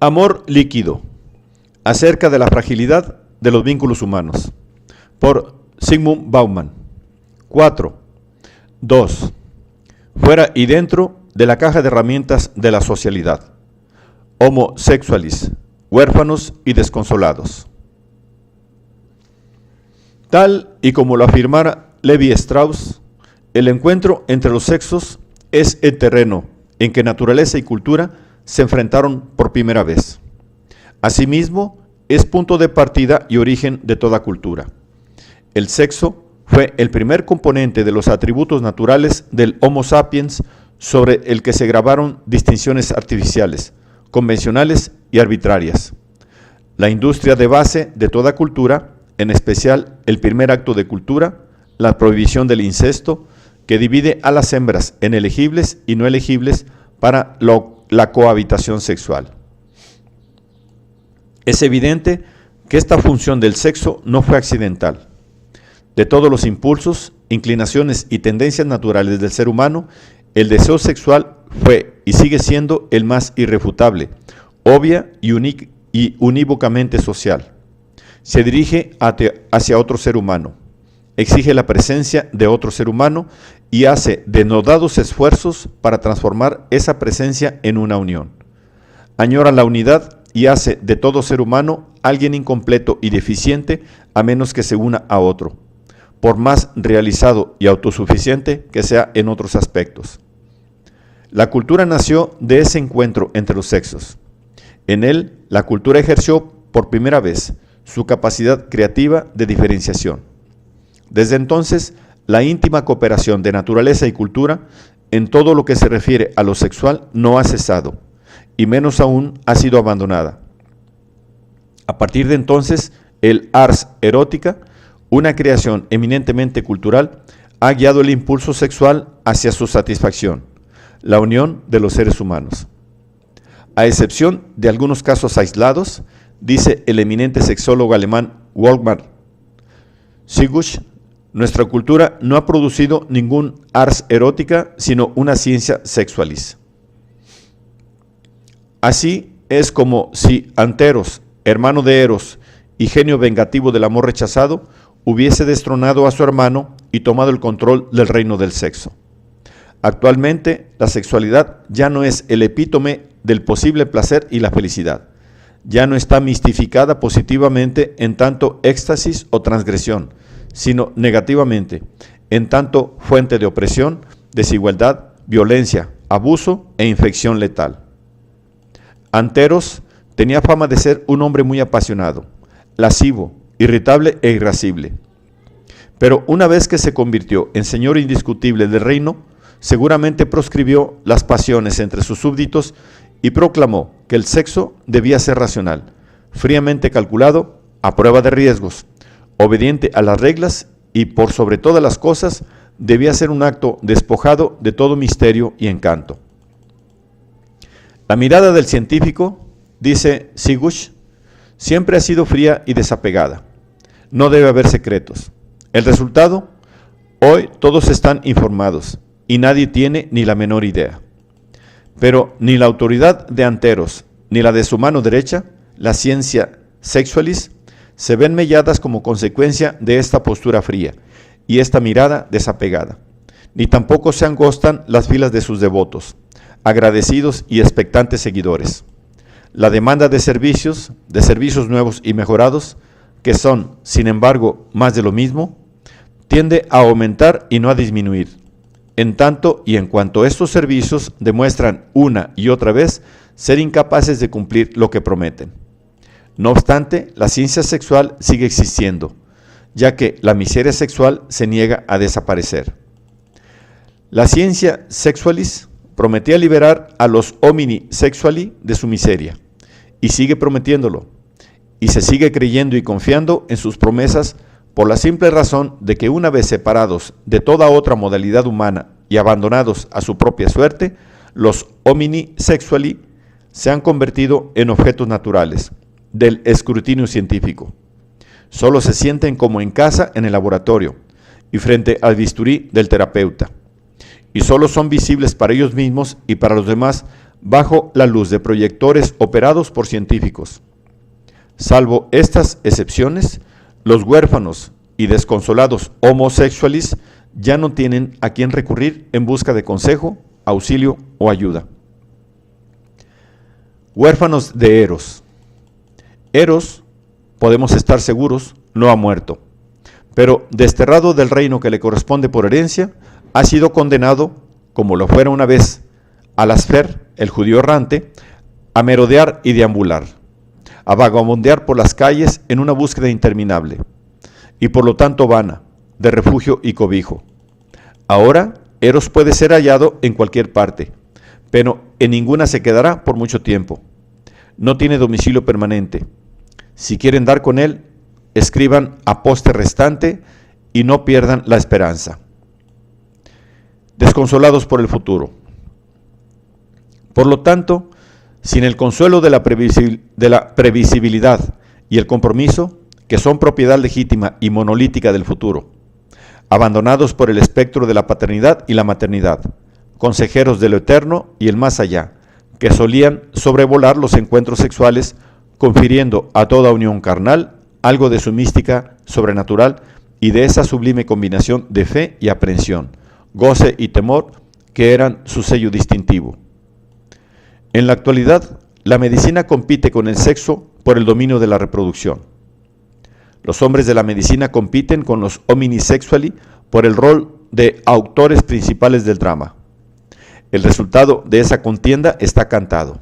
Amor líquido, acerca de la fragilidad de los vínculos humanos, por Zygmunt Bauman. 4. 2. Fuera y dentro de la caja de herramientas de la socialidad. Homo sexualis, huérfanos y desconsolados. Tal y como lo afirmara Levi Strauss, el encuentro entre los sexos es el terreno en que naturaleza y cultura se enfrentaron por primera vez. Asimismo, es punto de partida y origen de toda cultura. El sexo fue el primer componente de los atributos naturales del Homo sapiens sobre el que se grabaron distinciones artificiales, convencionales y arbitrarias. La industria de base de toda cultura, en especial el primer acto de cultura, la prohibición del incesto, que divide a las hembras en elegibles y no elegibles para la cohabitación sexual. Es evidente que esta función del sexo no fue accidental. De todos los impulsos, inclinaciones y tendencias naturales del ser humano, el deseo sexual fue y sigue siendo el más irrefutable, obvia y unívocamente social. Se dirige hacia otro ser humano, exige la presencia de otro ser humano y hace denodados esfuerzos para transformar esa presencia en una unión. Añora la unidad y hace de todo ser humano alguien incompleto y deficiente a menos que se una a otro, por más realizado y autosuficiente que sea en otros aspectos. La cultura nació de ese encuentro entre los sexos. En él, la cultura ejerció por primera vez su capacidad creativa de diferenciación. Desde entonces, la íntima cooperación de naturaleza y cultura en todo lo que se refiere a lo sexual no ha cesado, y menos aún ha sido abandonada. A partir de entonces, el ars erótica, una creación eminentemente cultural, ha guiado el impulso sexual hacia su satisfacción, la unión de los seres humanos. A excepción de algunos casos aislados, dice el eminente sexólogo alemán Wolfgang Sigusch, nuestra cultura no ha producido ningún ars erótica, sino una ciencia sexualis. Así es como si Anteros, hermano de Eros y genio vengativo del amor rechazado, hubiese destronado a su hermano y tomado el control del reino del sexo. Actualmente, la sexualidad ya no es el epítome del posible placer y la felicidad. Ya no está mistificada positivamente en tanto éxtasis o transgresión, sino negativamente, en tanto fuente de opresión, desigualdad, violencia, abuso e infección letal. Anteros tenía fama de ser un hombre muy apasionado, lascivo, irritable e irascible. Pero una vez que se convirtió en señor indiscutible del reino, seguramente proscribió las pasiones entre sus súbditos y proclamó que el sexo debía ser racional, fríamente calculado, a prueba de riesgos, obediente a las reglas y, por sobre todas las cosas, debía ser un acto despojado de todo misterio y encanto. La mirada del científico, dice Sigusch, siempre ha sido fría y desapegada. No debe haber secretos. El resultado, hoy todos están informados y nadie tiene ni la menor idea. Pero ni la autoridad de Anteros ni la de su mano derecha, la ciencia sexualis, se ven melladas como consecuencia de esta postura fría y esta mirada desapegada. Ni tampoco se angostan las filas de sus devotos, agradecidos y expectantes seguidores. La demanda de servicios nuevos y mejorados, que son, sin embargo, más de lo mismo, tiende a aumentar y no a disminuir, en tanto y en cuanto estos servicios demuestran una y otra vez ser incapaces de cumplir lo que prometen. No obstante, la ciencia sexual sigue existiendo, ya que la miseria sexual se niega a desaparecer. La ciencia sexualis prometía liberar a los homini sexuali de su miseria, y sigue prometiéndolo, y se sigue creyendo y confiando en sus promesas por la simple razón de que una vez separados de toda otra modalidad humana y abandonados a su propia suerte, los homini sexuali se han convertido en objetos naturales del escrutinio científico. Solo se sienten como en casa en el laboratorio y frente al bisturí del terapeuta, y solo son visibles para ellos mismos y para los demás bajo la luz de proyectores operados por científicos. Salvo estas excepciones, los huérfanos y desconsolados homosexuales ya no tienen a quién recurrir en busca de consejo, auxilio o ayuda. Huérfanos de Eros. Eros, podemos estar seguros, no ha muerto, pero desterrado del reino que le corresponde por herencia, ha sido condenado, como lo fuera una vez Alasfer, el judío errante, a merodear y deambular, a vagabundear por las calles en una búsqueda interminable, y por lo tanto vana, de refugio y cobijo. Ahora, Eros puede ser hallado en cualquier parte, pero en ninguna se quedará por mucho tiempo. No tiene domicilio permanente. Si quieren dar con él, escriban a poste restante y no pierdan la esperanza. Desconsolados por el futuro. Por lo tanto, sin el consuelo de la previsibilidad y el compromiso, que son propiedad legítima y monolítica del futuro, abandonados por el espectro de la paternidad y la maternidad, consejeros de lo eterno y el más allá, que solían sobrevolar los encuentros sexuales, confiriendo a toda unión carnal algo de su mística sobrenatural y de esa sublime combinación de fe y aprensión, goce y temor que eran su sello distintivo. En la actualidad, la medicina compite con el sexo por el dominio de la reproducción. Los hombres de la medicina compiten con los homini sexuali por el rol de autores principales del drama. El resultado de esa contienda está cantado.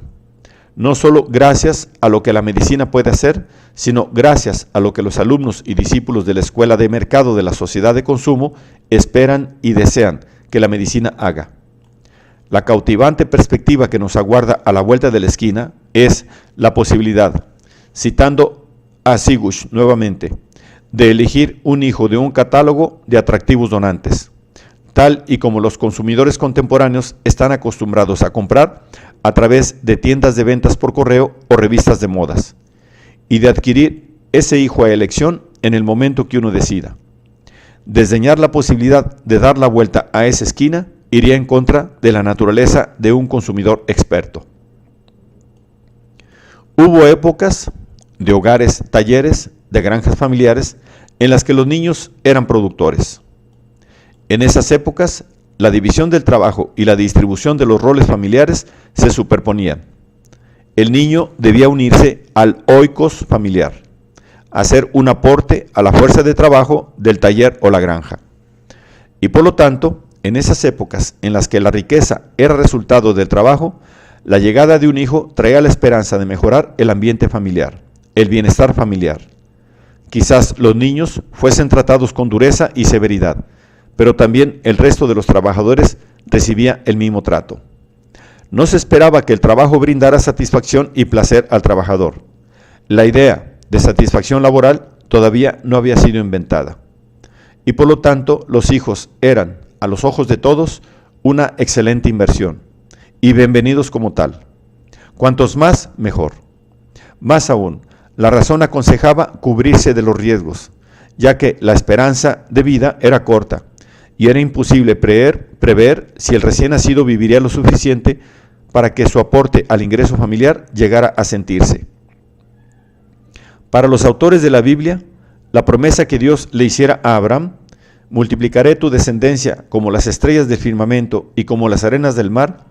No solo gracias a lo que la medicina puede hacer, sino gracias a lo que los alumnos y discípulos de la escuela de mercado de la sociedad de consumo esperan y desean que la medicina haga. La cautivante perspectiva que nos aguarda a la vuelta de la esquina es la posibilidad, citando a Sigush nuevamente, de elegir un hijo de un catálogo de atractivos donantes, tal y como los consumidores contemporáneos están acostumbrados a comprar a través de tiendas de ventas por correo o revistas de modas, y de adquirir ese hijo a elección en el momento que uno decida. Desdeñar la posibilidad de dar la vuelta a esa esquina iría en contra de la naturaleza de un consumidor experto. Hubo épocas de hogares, talleres, de granjas familiares, en las que los niños eran productores. En esas épocas, la división del trabajo y la distribución de los roles familiares se superponían. El niño debía unirse al oikos familiar, hacer un aporte a la fuerza de trabajo del taller o la granja. Y por lo tanto, en esas épocas en las que la riqueza era resultado del trabajo, la llegada de un hijo traía la esperanza de mejorar el ambiente familiar, el bienestar familiar. Quizás los niños fuesen tratados con dureza y severidad, pero también el resto de los trabajadores recibía el mismo trato. No se esperaba que el trabajo brindara satisfacción y placer al trabajador. La idea de satisfacción laboral todavía no había sido inventada. Y por lo tanto, los hijos eran, a los ojos de todos, una excelente inversión, y bienvenidos como tal. Cuantos más, mejor. Más aún, la razón aconsejaba cubrirse de los riesgos, ya que la esperanza de vida era corta, y era imposible prever si el recién nacido viviría lo suficiente para que su aporte al ingreso familiar llegara a sentirse. Para los autores de la Biblia, la promesa que Dios le hiciera a Abraham, multiplicaré tu descendencia como las estrellas del firmamento y como las arenas del mar,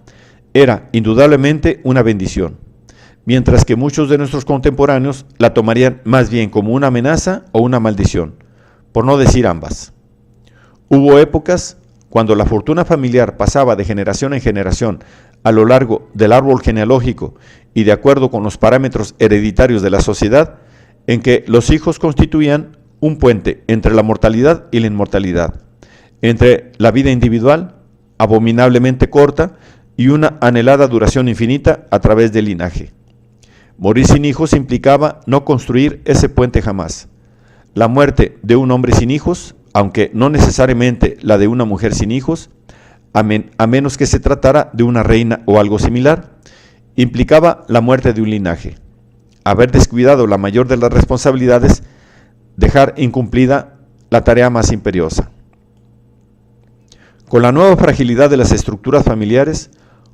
era indudablemente una bendición, mientras que muchos de nuestros contemporáneos la tomarían más bien como una amenaza o una maldición, por no decir ambas. Hubo épocas cuando la fortuna familiar pasaba de generación en generación a lo largo del árbol genealógico y de acuerdo con los parámetros hereditarios de la sociedad, en que los hijos constituían un puente entre la mortalidad y la inmortalidad, entre la vida individual, abominablemente corta, y una anhelada duración infinita a través del linaje. Morir sin hijos implicaba no construir ese puente jamás. La muerte de un hombre sin hijos, aunque no necesariamente la de una mujer sin hijos, a menos que se tratara de una reina o algo similar, implicaba la muerte de un linaje. Haber descuidado la mayor de las responsabilidades, dejar incumplida la tarea más imperiosa. Con la nueva fragilidad de las estructuras familiares,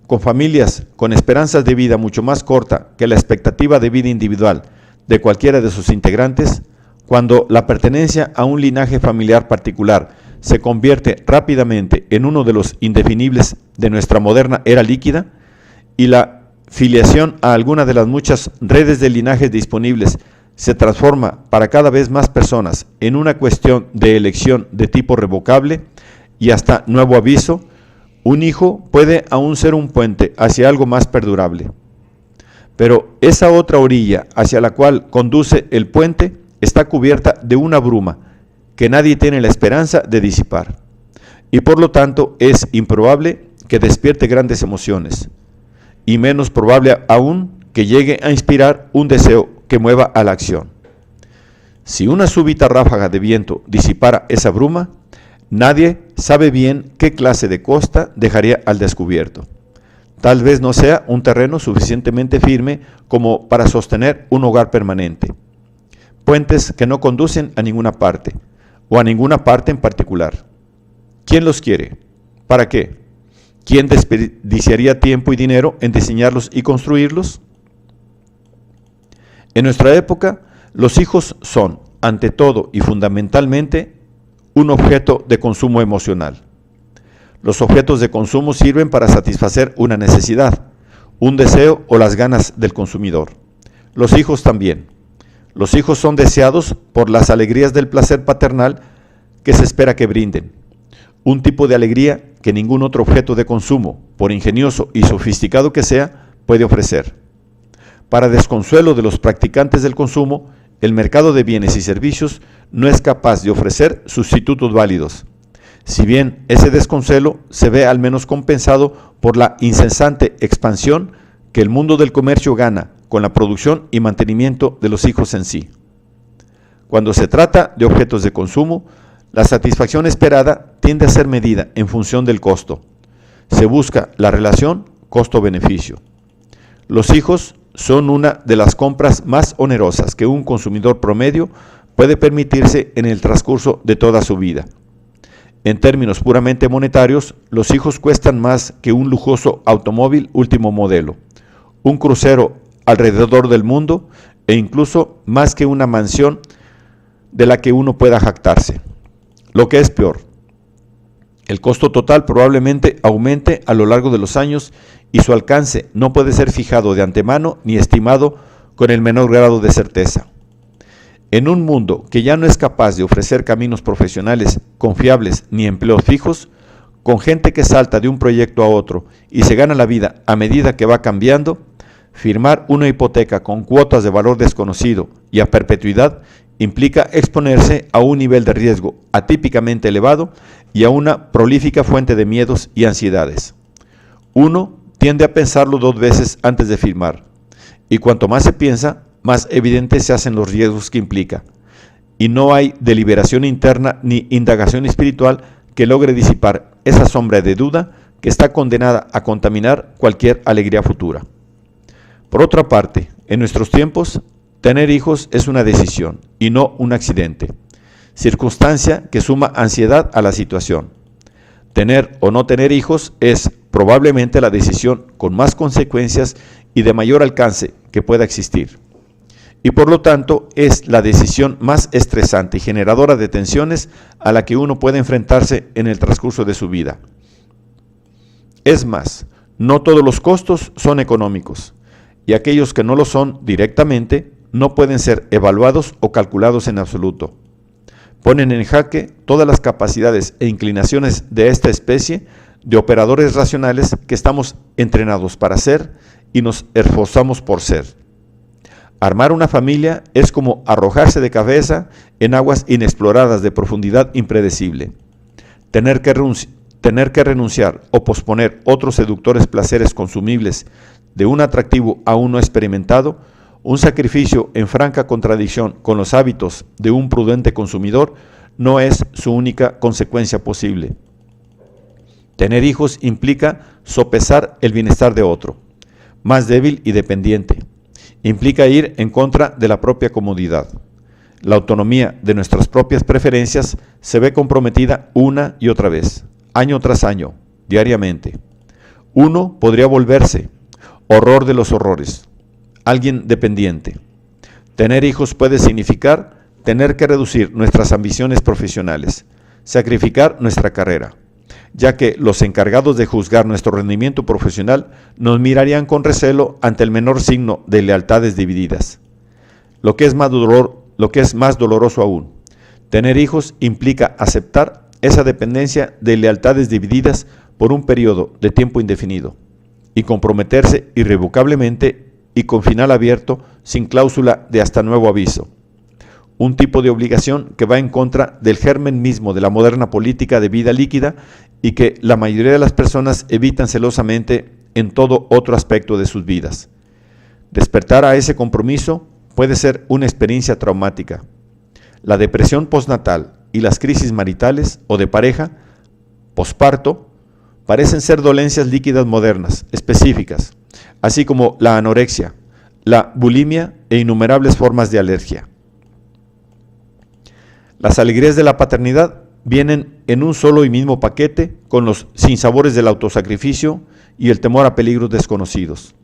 con familias con esperanzas de vida mucho más corta que la expectativa de vida individual de cualquiera de sus integrantes, cuando la pertenencia a un linaje familiar particular se convierte rápidamente en uno de los indefinibles de nuestra moderna era líquida y la filiación a alguna de las muchas redes de linajes disponibles se transforma para cada vez más personas en una cuestión de elección de tipo revocable y hasta nuevo aviso, un hijo puede aún ser un puente hacia algo más perdurable. Pero esa otra orilla hacia la cual conduce el puente está cubierta de una bruma que nadie tiene la esperanza de disipar, y por lo tanto es improbable que despierte grandes emociones, y menos probable aún que llegue a inspirar un deseo que mueva a la acción. Si una súbita ráfaga de viento disipara esa bruma, nadie sabe bien qué clase de costa dejaría al descubierto. Tal vez no sea un terreno suficientemente firme como para sostener un hogar permanente. Puentes que no conducen a ninguna parte, o a ninguna parte en particular. ¿Quién los quiere? ¿Para qué? ¿Quién desperdiciaría tiempo y dinero en diseñarlos y construirlos? En nuestra época, los hijos son, ante todo y fundamentalmente, un objeto de consumo emocional. Los objetos de consumo sirven para satisfacer una necesidad, un deseo o las ganas del consumidor. Los hijos también. Los hijos son deseados por las alegrías del placer paternal que se espera que brinden. Un tipo de alegría que ningún otro objeto de consumo, por ingenioso y sofisticado que sea, puede ofrecer. Para desconsuelo de los practicantes del consumo, el mercado de bienes y servicios no es capaz de ofrecer sustitutos válidos. Si bien ese desconsuelo se ve al menos compensado por la incesante expansión que el mundo del comercio gana con la producción y mantenimiento de los hijos en sí. Cuando se trata de objetos de consumo, la satisfacción esperada tiende a ser medida en función del costo. Se busca la relación costo-beneficio. Los hijos son una de las compras más onerosas que un consumidor promedio puede permitirse en el transcurso de toda su vida. En términos puramente monetarios, los hijos cuestan más que un lujoso automóvil último modelo, un crucero alrededor del mundo e incluso más que una mansión de la que uno pueda jactarse. Lo que es peor, el costo total probablemente aumente a lo largo de los años y su alcance no puede ser fijado de antemano ni estimado con el menor grado de certeza. En un mundo que ya no es capaz de ofrecer caminos profesionales confiables ni empleos fijos, con gente que salta de un proyecto a otro y se gana la vida a medida que va cambiando, firmar una hipoteca con cuotas de valor desconocido y a perpetuidad implica exponerse a un nivel de riesgo atípicamente elevado y a una prolífica fuente de miedos y ansiedades. Uno tiende a pensarlo 2 veces antes de firmar, y cuanto más se piensa, más evidentes se hacen los riesgos que implica, y no hay deliberación interna ni indagación espiritual que logre disipar esa sombra de duda que está condenada a contaminar cualquier alegría futura. Por otra parte, en nuestros tiempos, tener hijos es una decisión y no un accidente, circunstancia que suma ansiedad a la situación. Tener o no tener hijos es probablemente la decisión con más consecuencias y de mayor alcance que pueda existir. Y por lo tanto es la decisión más estresante y generadora de tensiones a la que uno puede enfrentarse en el transcurso de su vida. Es más, no todos los costos son económicos, y aquellos que no lo son directamente no pueden ser evaluados o calculados en absoluto. Ponen en jaque todas las capacidades e inclinaciones de esta especie de operadores racionales que estamos entrenados para ser y nos esforzamos por ser. Armar una familia es como arrojarse de cabeza en aguas inexploradas de profundidad impredecible. Tener que renunciar o posponer otros seductores placeres consumibles de un atractivo aún no experimentado, un sacrificio en franca contradicción con los hábitos de un prudente consumidor, no es su única consecuencia posible. Tener hijos implica sopesar el bienestar de otro, más débil y dependiente. Implica ir en contra de la propia comodidad. La autonomía de nuestras propias preferencias se ve comprometida una y otra vez, año tras año, diariamente. Uno podría volverse horror de los horrores, alguien dependiente. Tener hijos puede significar tener que reducir nuestras ambiciones profesionales, sacrificar nuestra carrera, ya que los encargados de juzgar nuestro rendimiento profesional nos mirarían con recelo ante el menor signo de lealtades divididas. Lo que es más doloroso aún, tener hijos implica aceptar esa dependencia de lealtades divididas por un periodo de tiempo indefinido y comprometerse irrevocablemente y con final abierto sin cláusula de hasta nuevo aviso. Un tipo de obligación que va en contra del germen mismo de la moderna política de vida líquida y que la mayoría de las personas evitan celosamente en todo otro aspecto de sus vidas. Despertar a ese compromiso puede ser una experiencia traumática. La depresión postnatal y las crisis maritales o de pareja, posparto, parecen ser dolencias líquidas modernas, específicas, así como la anorexia, la bulimia e innumerables formas de alergia. Las alegrías de la paternidad vienen en un solo y mismo paquete con los sinsabores del autosacrificio y el temor a peligros desconocidos.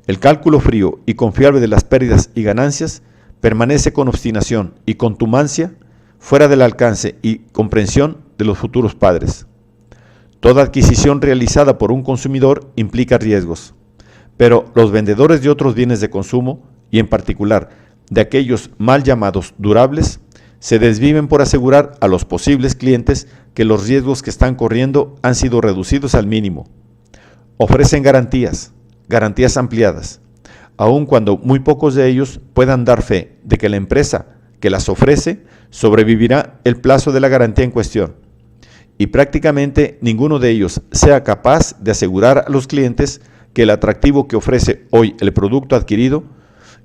El cálculo frío y confiable de las pérdidas y ganancias permanece con obstinación y contumacia fuera del alcance y comprensión de los futuros padres. Toda adquisición realizada por un consumidor implica riesgos, pero los vendedores de otros bienes de consumo, y en particular de aquellos mal llamados durables, se desviven por asegurar a los posibles clientes que los riesgos que están corriendo han sido reducidos al mínimo. Ofrecen garantías ampliadas, aun cuando muy pocos de ellos puedan dar fe de que la empresa que las ofrece sobrevivirá el plazo de la garantía en cuestión, y prácticamente ninguno de ellos sea capaz de asegurar a los clientes que el atractivo que ofrece hoy el producto adquirido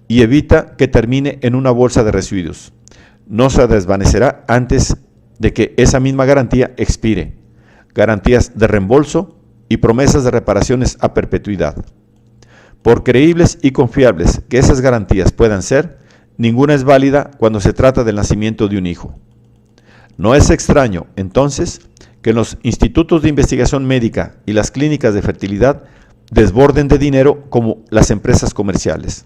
y evita que termine en una bolsa de residuos no se desvanecerá antes de que esa misma garantía expire, garantías de reembolso y promesas de reparaciones a perpetuidad. Por creíbles y confiables que esas garantías puedan ser, ninguna es válida cuando se trata del nacimiento de un hijo. No es extraño, entonces, que los institutos de investigación médica y las clínicas de fertilidad desborden de dinero como las empresas comerciales.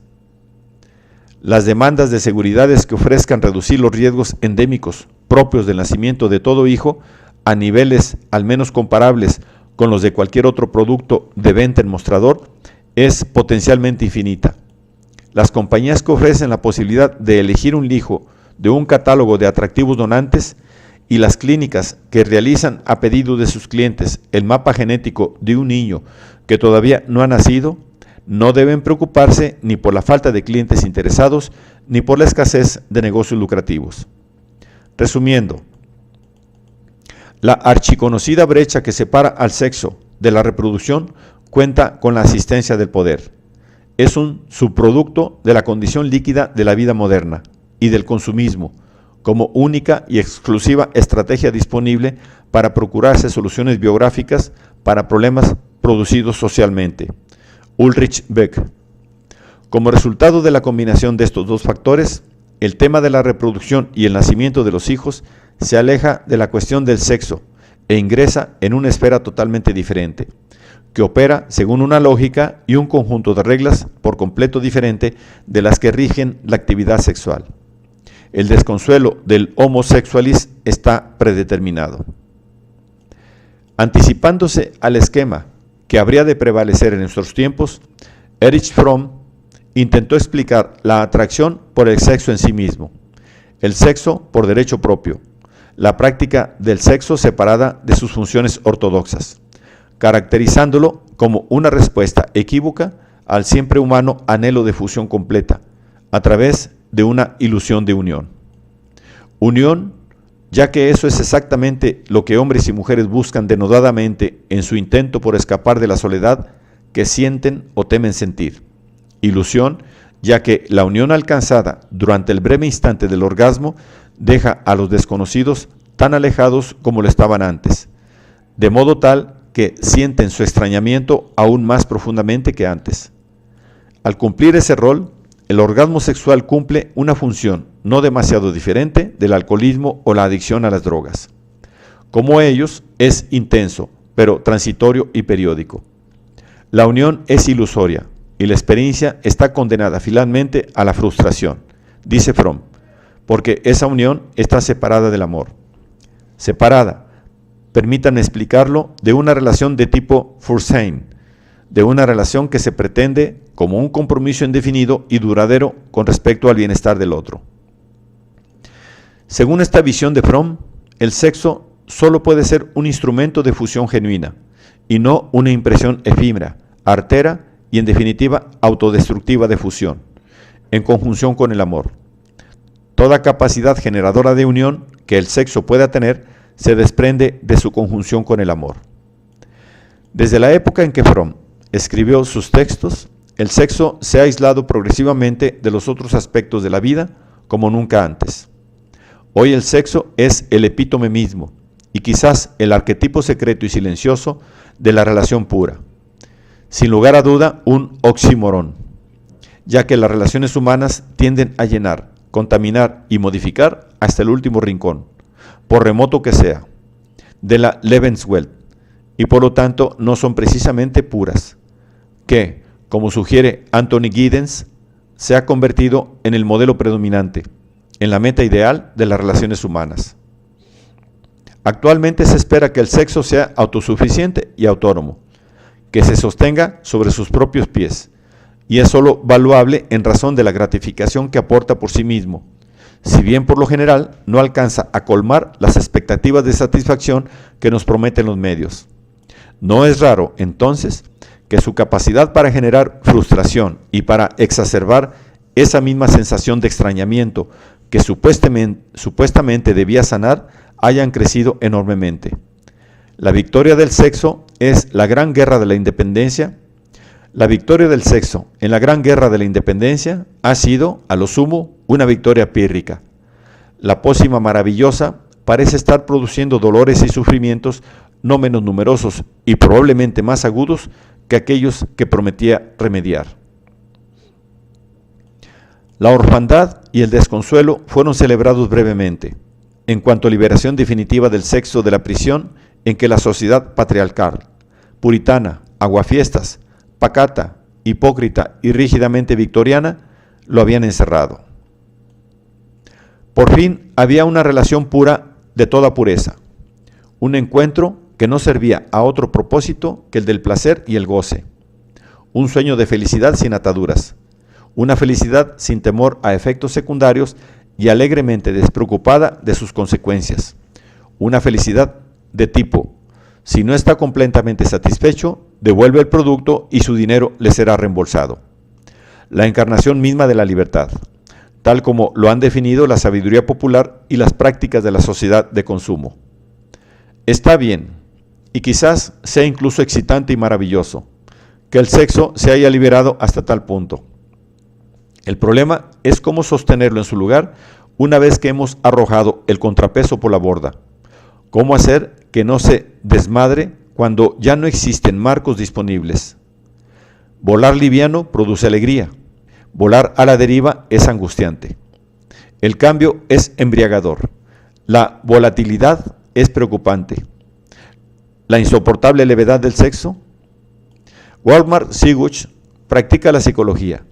Las demandas de seguridades que ofrezcan reducir los riesgos endémicos propios del nacimiento de todo hijo a niveles al menos comparables con los de cualquier otro producto de venta en mostrador es potencialmente infinita. Las compañías que ofrecen la posibilidad de elegir un hijo de un catálogo de atractivos donantes y las clínicas que realizan a pedido de sus clientes el mapa genético de un niño que todavía no ha nacido, no deben preocuparse ni por la falta de clientes interesados ni por la escasez de negocios lucrativos. Resumiendo, la archiconocida brecha que separa al sexo de la reproducción cuenta con la asistencia del poder. Es un subproducto de la condición líquida de la vida moderna y del consumismo, como única y exclusiva estrategia disponible para procurarse soluciones biográficas para problemas producidos socialmente. Ulrich Beck. Como resultado de la combinación de estos dos factores, el tema de la reproducción y el nacimiento de los hijos se aleja de la cuestión del sexo e ingresa en una esfera totalmente diferente, que opera según una lógica y un conjunto de reglas por completo diferente de las que rigen la actividad sexual. El desconsuelo del homosexualis está predeterminado. Anticipándose al esquema que habría de prevalecer en nuestros tiempos, Erich Fromm intentó explicar la atracción por el sexo en sí mismo, el sexo por derecho propio, la práctica del sexo separada de sus funciones ortodoxas, caracterizándolo como una respuesta equívoca al siempre humano anhelo de fusión completa, a través de una ilusión de unión. Unión, ya que eso es exactamente lo que hombres y mujeres buscan denodadamente en su intento por escapar de la soledad que sienten o temen sentir. Ilusión, ya que la unión alcanzada durante el breve instante del orgasmo deja a los desconocidos tan alejados como lo estaban antes, de modo tal que sienten su extrañamiento aún más profundamente que antes. Al cumplir ese rol, el orgasmo sexual cumple una función no demasiado diferente del alcoholismo o la adicción a las drogas. Como ellos, es intenso, pero transitorio y periódico. La unión es ilusoria y la experiencia está condenada finalmente a la frustración, dice Fromm, porque esa unión está separada del amor. Separada, permítanme explicarlo, de una relación de tipo Fursein, de una relación que se pretende como un compromiso indefinido y duradero con respecto al bienestar del otro. Según esta visión de Fromm, el sexo solo puede ser un instrumento de fusión genuina y no una impresión efímera, artera y en definitiva autodestructiva de fusión, en conjunción con el amor. Toda capacidad generadora de unión que el sexo pueda tener se desprende de su conjunción con el amor. Desde la época en que Fromm escribió sus textos, el sexo se ha aislado progresivamente de los otros aspectos de la vida como nunca antes. Hoy el sexo es el epítome mismo y quizás el arquetipo secreto y silencioso de la relación pura. Sin lugar a duda, un oxímoron, ya que las relaciones humanas tienden a llenar, contaminar y modificar hasta el último rincón, por remoto que sea, de la Lebenswelt, y por lo tanto no son precisamente puras, que, como sugiere Anthony Giddens, se ha convertido en el modelo predominante, en la meta ideal de las relaciones humanas. Actualmente se espera que el sexo sea autosuficiente y autónomo, que se sostenga sobre sus propios pies, y es sólo valuable en razón de la gratificación que aporta por sí mismo, si bien por lo general no alcanza a colmar las expectativas de satisfacción que nos prometen los medios. No es raro, entonces, que su capacidad para generar frustración y para exacerbar esa misma sensación de extrañamiento que supuestamente debía sanar hayan crecido enormemente. La victoria del sexo es la gran guerra de la independencia. La victoria del sexo en la gran guerra de la independencia ha sido, a lo sumo, una victoria pírrica. La pócima maravillosa parece estar produciendo dolores y sufrimientos no menos numerosos y probablemente más agudos que aquellos que prometía remediar. La orfandad y el desconsuelo fueron celebrados brevemente, en cuanto a liberación definitiva del sexo de la prisión en que la sociedad patriarcal, puritana, aguafiestas, pacata, hipócrita y rígidamente victoriana lo habían encerrado. Por fin había una relación pura de toda pureza, un encuentro que no servía a otro propósito que el del placer y el goce, un sueño de felicidad sin ataduras, una felicidad sin temor a efectos secundarios y alegremente despreocupada de sus consecuencias, una felicidad de tipo, si no está completamente satisfecho, devuelve el producto y su dinero le será reembolsado. La encarnación misma de la libertad, tal como lo han definido la sabiduría popular y las prácticas de la sociedad de consumo. Está bien, y quizás sea incluso excitante y maravilloso, que el sexo se haya liberado hasta tal punto. El problema es cómo sostenerlo en su lugar una vez que hemos arrojado el contrapeso por la borda. Cómo hacer que no se desmadre cuando ya no existen marcos disponibles. Volar liviano produce alegría. Volar a la deriva es angustiante. El cambio es embriagador. La volatilidad es preocupante. La insoportable levedad del sexo. Waldemar Sigui practica la psicología.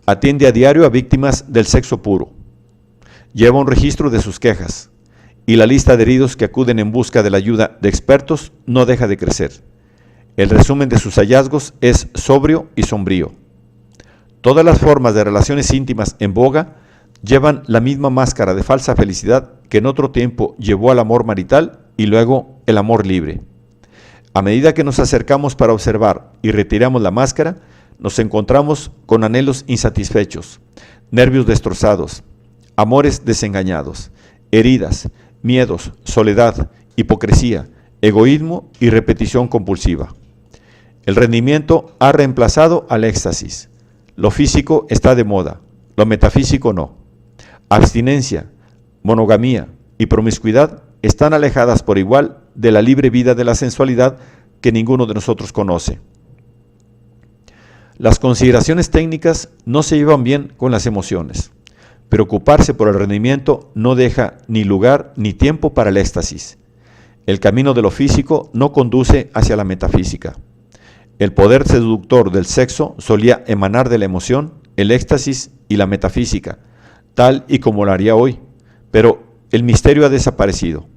Atiende a diario a víctimas del sexo puro. Lleva un registro de sus quejas. Y la lista de heridos que acuden en busca de la ayuda de expertos no deja de crecer. El resumen de sus hallazgos es sobrio y sombrío. Todas las formas de relaciones íntimas en boga llevan la misma máscara de falsa felicidad que en otro tiempo llevó al amor marital y luego el amor libre. A medida que nos acercamos para observar y retiramos la máscara, nos encontramos con anhelos insatisfechos, nervios destrozados, amores desengañados, heridas, miedos, soledad, hipocresía, egoísmo y repetición compulsiva. El rendimiento ha reemplazado al éxtasis. Lo físico está de moda, lo metafísico no. Abstinencia, monogamía y promiscuidad están alejadas por igual de la libre vida de la sensualidad que ninguno de nosotros conoce. Las consideraciones técnicas no se llevan bien con las emociones. Preocuparse por el rendimiento no deja ni lugar ni tiempo para el éxtasis. El camino de lo físico no conduce hacia la metafísica. El poder seductor del sexo solía emanar de la emoción, el éxtasis y la metafísica, tal y como lo haría hoy, pero el misterio ha desaparecido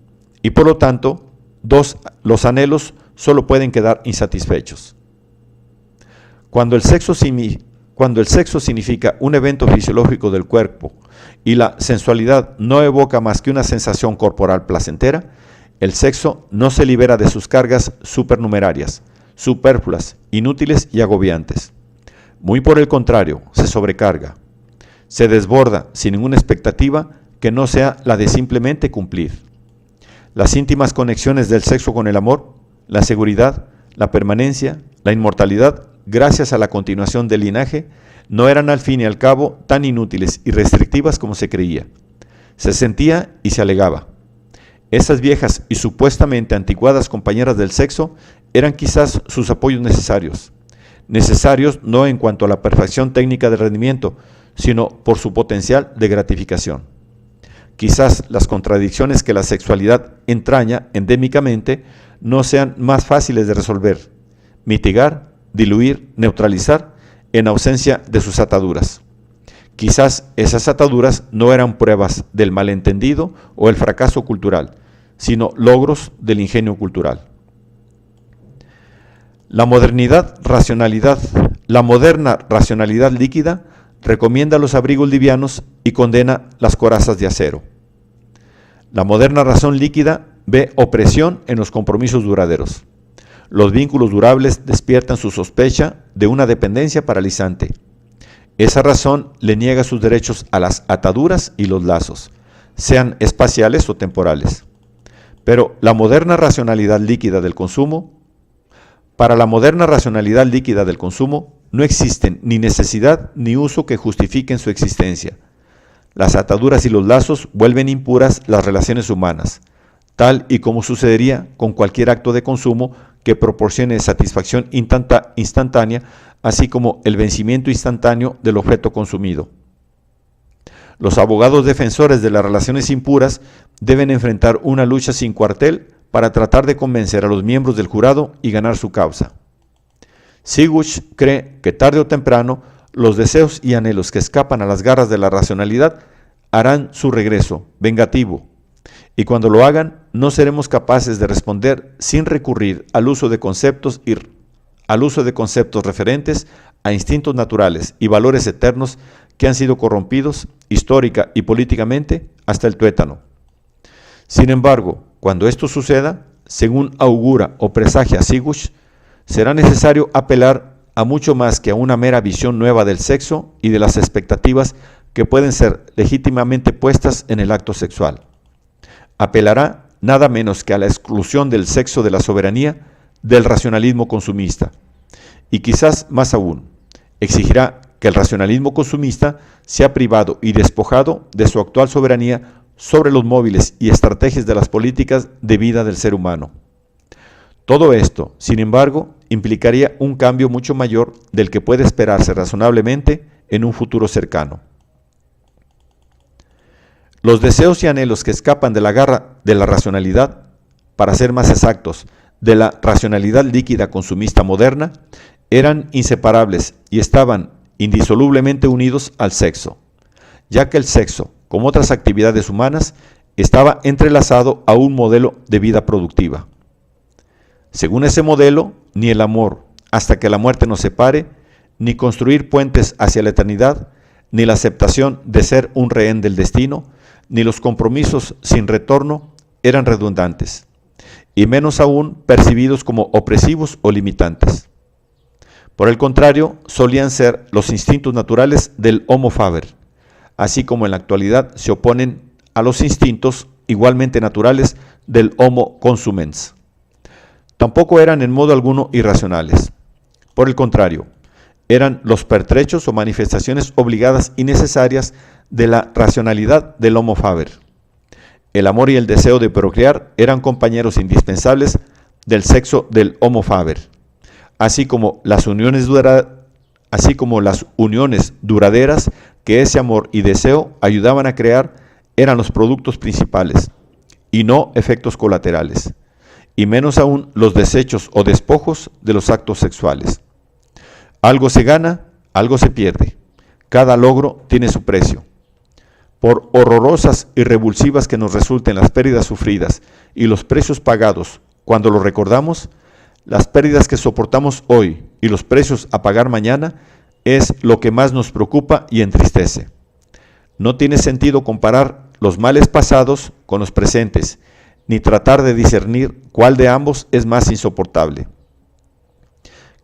y por lo tanto los anhelos solo pueden quedar insatisfechos. Cuando el sexo significa un evento fisiológico del cuerpo y la sensualidad no evoca más que una sensación corporal placentera, el sexo no se libera de sus cargas supernumerarias, superfluas, inútiles y agobiantes. Muy por el contrario, se sobrecarga. Se desborda sin ninguna expectativa que no sea la de simplemente cumplir. Las íntimas conexiones del sexo con el amor, la seguridad, la permanencia, la inmortalidad, gracias a la continuación del linaje, no eran al fin y al cabo tan inútiles y restrictivas como se creía. Se sentía y se alegaba. Esas viejas y supuestamente anticuadas compañeras del sexo eran quizás sus apoyos necesarios. Necesarios no en cuanto a la perfección técnica de rendimiento, sino por su potencial de gratificación. Quizás las contradicciones que la sexualidad entraña endémicamente no sean más fáciles de resolver, mitigar, diluir, neutralizar en ausencia de sus ataduras. Quizás esas ataduras no eran pruebas del malentendido o el fracaso cultural, sino logros del ingenio cultural. La moderna racionalidad líquida recomienda los abrigos livianos y condena las corazas de acero. La moderna razón líquida ve opresión en los compromisos duraderos. Los vínculos durables despiertan su sospecha de una dependencia paralizante. Esa razón le niega sus derechos a las ataduras y los lazos, sean espaciales o temporales. Pero la moderna racionalidad líquida del consumo, para la moderna racionalidad líquida del consumo, no existen ni necesidad ni uso que justifiquen su existencia. Las ataduras y los lazos vuelven impuras las relaciones humanas, tal y como sucedería con cualquier acto de consumo que proporcione satisfacción instantánea, así como el vencimiento instantáneo del objeto consumido. Los abogados defensores de las relaciones impuras deben enfrentar una lucha sin cuartel para tratar de convencer a los miembros del jurado y ganar su causa. Sigush cree que tarde o temprano los deseos y anhelos que escapan a las garras de la racionalidad harán su regreso vengativo, y cuando lo hagan no seremos capaces de responder sin recurrir al uso de conceptos referentes a instintos naturales y valores eternos que han sido corrompidos histórica y políticamente hasta el tuétano. Sin embargo, cuando esto suceda, según augura o presagia Sigush, será necesario apelar a mucho más que a una mera visión nueva del sexo y de las expectativas que pueden ser legítimamente puestas en el acto sexual. Apelará nada menos que a la exclusión del sexo de la soberanía del racionalismo consumista. Y quizás más aún, exigirá que el racionalismo consumista sea privado y despojado de su actual soberanía sobre los móviles y estrategias de las políticas de vida del ser humano. Todo esto, sin embargo, implicaría un cambio mucho mayor del que puede esperarse razonablemente en un futuro cercano. Los deseos y anhelos que escapan de la garra de la racionalidad, para ser más exactos, de la racionalidad líquida consumista moderna, eran inseparables y estaban indisolublemente unidos al sexo, ya que el sexo, como otras actividades humanas, estaba entrelazado a un modelo de vida productiva. Según ese modelo, ni el amor, hasta que la muerte nos separe, ni construir puentes hacia la eternidad, ni la aceptación de ser un rehén del destino, ni los compromisos sin retorno eran redundantes, y menos aún percibidos como opresivos o limitantes. Por el contrario, solían ser los instintos naturales del Homo faber, así como en la actualidad se oponen a los instintos igualmente naturales del Homo consumens. Tampoco eran en modo alguno irracionales. Por el contrario, eran los pertrechos o manifestaciones obligadas y necesarias de la racionalidad del Homo faber. El amor y el deseo de procrear eran compañeros indispensables del sexo del Homo faber, así como las uniones duraderas que ese amor y deseo ayudaban a crear eran los productos principales y no efectos colaterales. y menos aún los desechos o despojos de los actos sexuales. Algo se gana, algo se pierde. Cada logro tiene su precio. Por horrorosas y revulsivas que nos resulten las pérdidas sufridas y los precios pagados cuando lo recordamos, las pérdidas que soportamos hoy y los precios a pagar mañana es lo que más nos preocupa y entristece. No tiene sentido comparar los males pasados con los presentes, ni tratar de discernir cuál de ambos es más insoportable.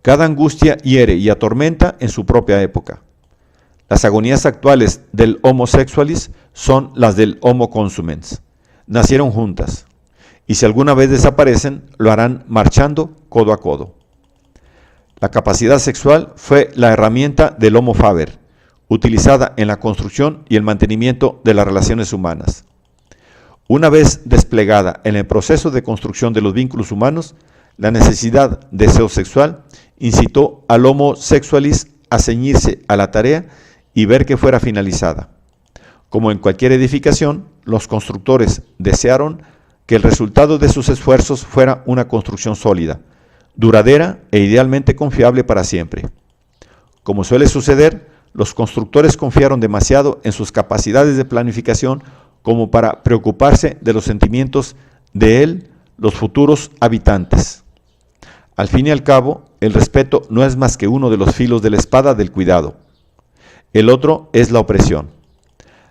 Cada angustia hiere y atormenta en su propia época. Las agonías actuales del Homo sexualis son las del Homo consumens. Nacieron juntas, y si alguna vez desaparecen, lo harán marchando codo a codo. La capacidad sexual fue la herramienta del Homo faber, utilizada en la construcción y el mantenimiento de las relaciones humanas. Una vez desplegada en el proceso de construcción de los vínculos humanos, la necesidad de deseo sexual incitó al Homo sexualis a ceñirse a la tarea y ver que fuera finalizada. Como en cualquier edificación, los constructores desearon que el resultado de sus esfuerzos fuera una construcción sólida, duradera e idealmente confiable para siempre. Como suele suceder, los constructores confiaron demasiado en sus capacidades de planificación como para preocuparse de los sentimientos de él, los futuros habitantes. Al fin y al cabo, el respeto no es más que uno de los filos de la espada del cuidado. El otro es la opresión.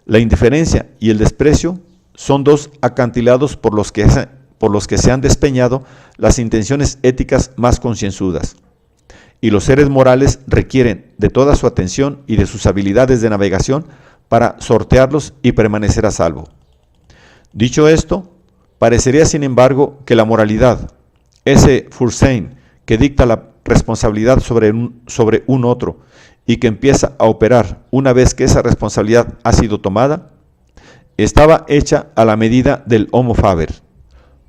La indiferencia y el desprecio son dos acantilados por los que se han despeñado las intenciones éticas más concienzudas. Y los seres morales requieren de toda su atención y de sus habilidades de navegación para sortearlos y permanecer a salvo. Dicho esto, parecería sin embargo que la moralidad, ese Fürsein que dicta la responsabilidad sobre un otro y que empieza a operar una vez que esa responsabilidad ha sido tomada, estaba hecha a la medida del Homo faber,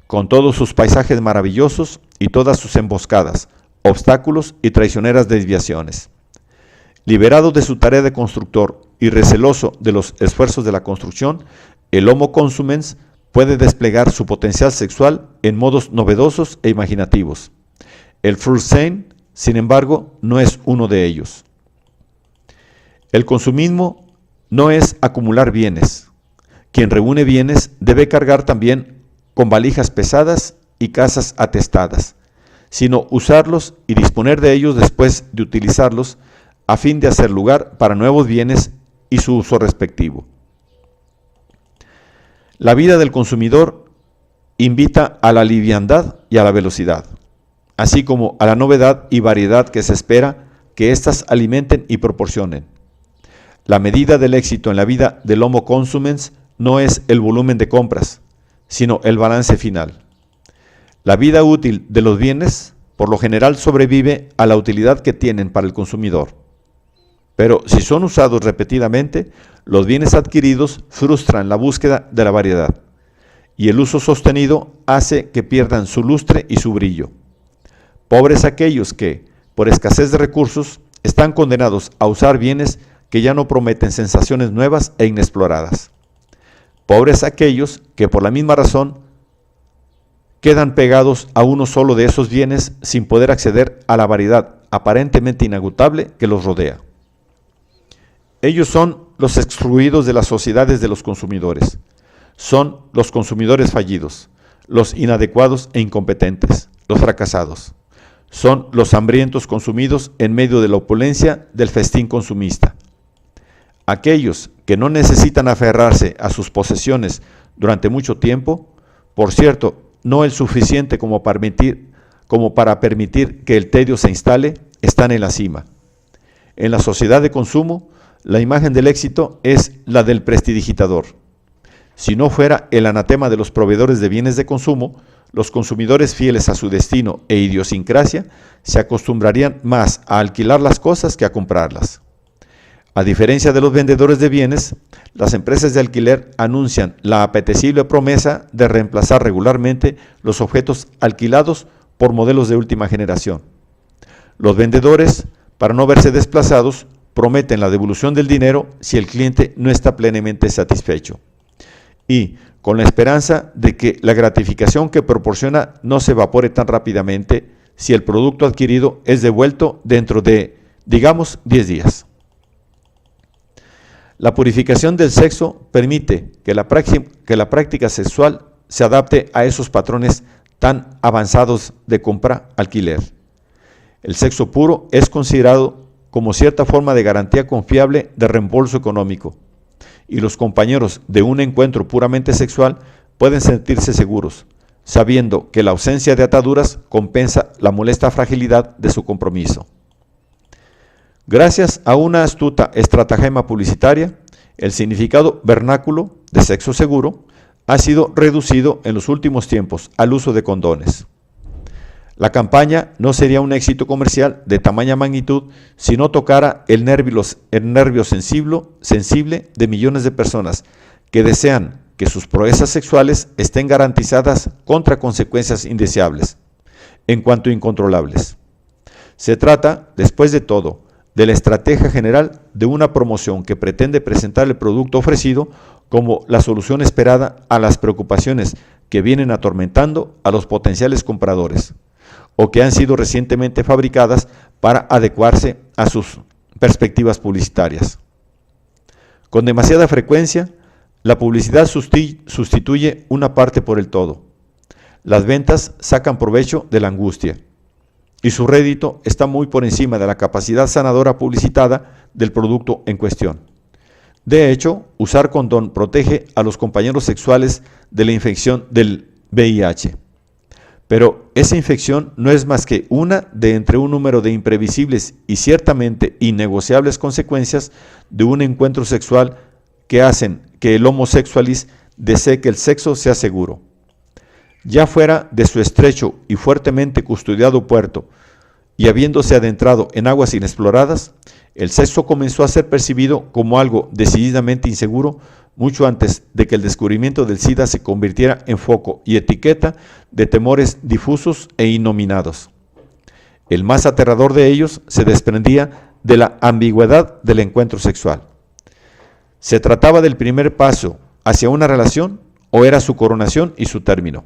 con todos sus paisajes maravillosos y todas sus emboscadas, obstáculos y traicioneras desviaciones. Liberado de su tarea de constructor y receloso de los esfuerzos de la construcción, el Homo consumens puede desplegar su potencial sexual en modos novedosos e imaginativos. El Fürsein, sin embargo, no es uno de ellos. El consumismo no es acumular bienes. Quien reúne bienes debe cargar también con valijas pesadas y casas atestadas, sino usarlos y disponer de ellos después de utilizarlos a fin de hacer lugar para nuevos bienes y su uso respectivo. La vida del consumidor invita a la liviandad y a la velocidad, así como a la novedad y variedad que se espera que éstas alimenten y proporcionen. La medida del éxito en la vida del Homo consumens no es el volumen de compras, sino el balance final. La vida útil de los bienes, por lo general, sobrevive a la utilidad que tienen para el consumidor. Pero si son usados repetidamente, los bienes adquiridos frustran la búsqueda de la variedad, y el uso sostenido hace que pierdan su lustre y su brillo. Pobres aquellos que, por escasez de recursos, están condenados a usar bienes que ya no prometen sensaciones nuevas e inexploradas. Pobres aquellos que por la misma razón quedan pegados a uno solo de esos bienes sin poder acceder a la variedad aparentemente inagotable que los rodea. Ellos son los excluidos de las sociedades de los consumidores. Son los consumidores fallidos, los inadecuados e incompetentes, los fracasados. Son los hambrientos consumidos en medio de la opulencia del festín consumista. Aquellos que no necesitan aferrarse a sus posesiones durante mucho tiempo, por cierto, no el suficiente como para permitir que el tedio se instale, están en la cima. En la sociedad de consumo, la imagen del éxito es la del prestidigitador. Si no fuera el anatema de los proveedores de bienes de consumo, los consumidores fieles a su destino e idiosincrasia se acostumbrarían más a alquilar las cosas que a comprarlas. A diferencia de los vendedores de bienes, las empresas de alquiler anuncian la apetecible promesa de reemplazar regularmente los objetos alquilados por modelos de última generación. Los vendedores, para no verse desplazados, prometen la devolución del dinero si el cliente no está plenamente satisfecho. y con la esperanza de que la gratificación que proporciona no se evapore tan rápidamente si el producto adquirido es devuelto dentro de, digamos, 10 días. La purificación del sexo permite que la práctica sexual se adapte a esos patrones tan avanzados de compra-alquiler. El sexo puro es considerado como cierta forma de garantía confiable de reembolso económico, y los compañeros de un encuentro puramente sexual pueden sentirse seguros, sabiendo que la ausencia de ataduras compensa la molesta fragilidad de su compromiso. Gracias a una astuta estratagema publicitaria, el significado vernáculo de sexo seguro ha sido reducido en los últimos tiempos al uso de condones. La campaña no sería un éxito comercial de tamaña magnitud si no tocara el nervio sensible de millones de personas que desean que sus proezas sexuales estén garantizadas contra consecuencias indeseables, en cuanto incontrolables. Se trata, después de todo, de la estrategia general de una promoción que pretende presentar el producto ofrecido como la solución esperada a las preocupaciones que vienen atormentando a los potenciales compradores, o que han sido recientemente fabricadas para adecuarse a sus perspectivas publicitarias. Con demasiada frecuencia, la publicidad sustituye una parte por el todo. Las ventas sacan provecho de la angustia, y su rédito está muy por encima de la capacidad sanadora publicitada del producto en cuestión. De hecho, usar condón protege a los compañeros sexuales de la infección del VIH. Pero esa infección no es más que una de entre un número de imprevisibles y ciertamente innegociables consecuencias de un encuentro sexual que hacen que el homosexualis desee que el sexo sea seguro. Ya fuera de su estrecho y fuertemente custodiado puerto y habiéndose adentrado en aguas inexploradas, el sexo comenzó a ser percibido como algo decididamente inseguro mucho antes de que el descubrimiento del SIDA se convirtiera en foco y etiqueta de temores difusos e innominados. El más aterrador de ellos se desprendía de la ambigüedad del encuentro sexual. ¿Se trataba del primer paso hacia una relación o era su coronación y su término?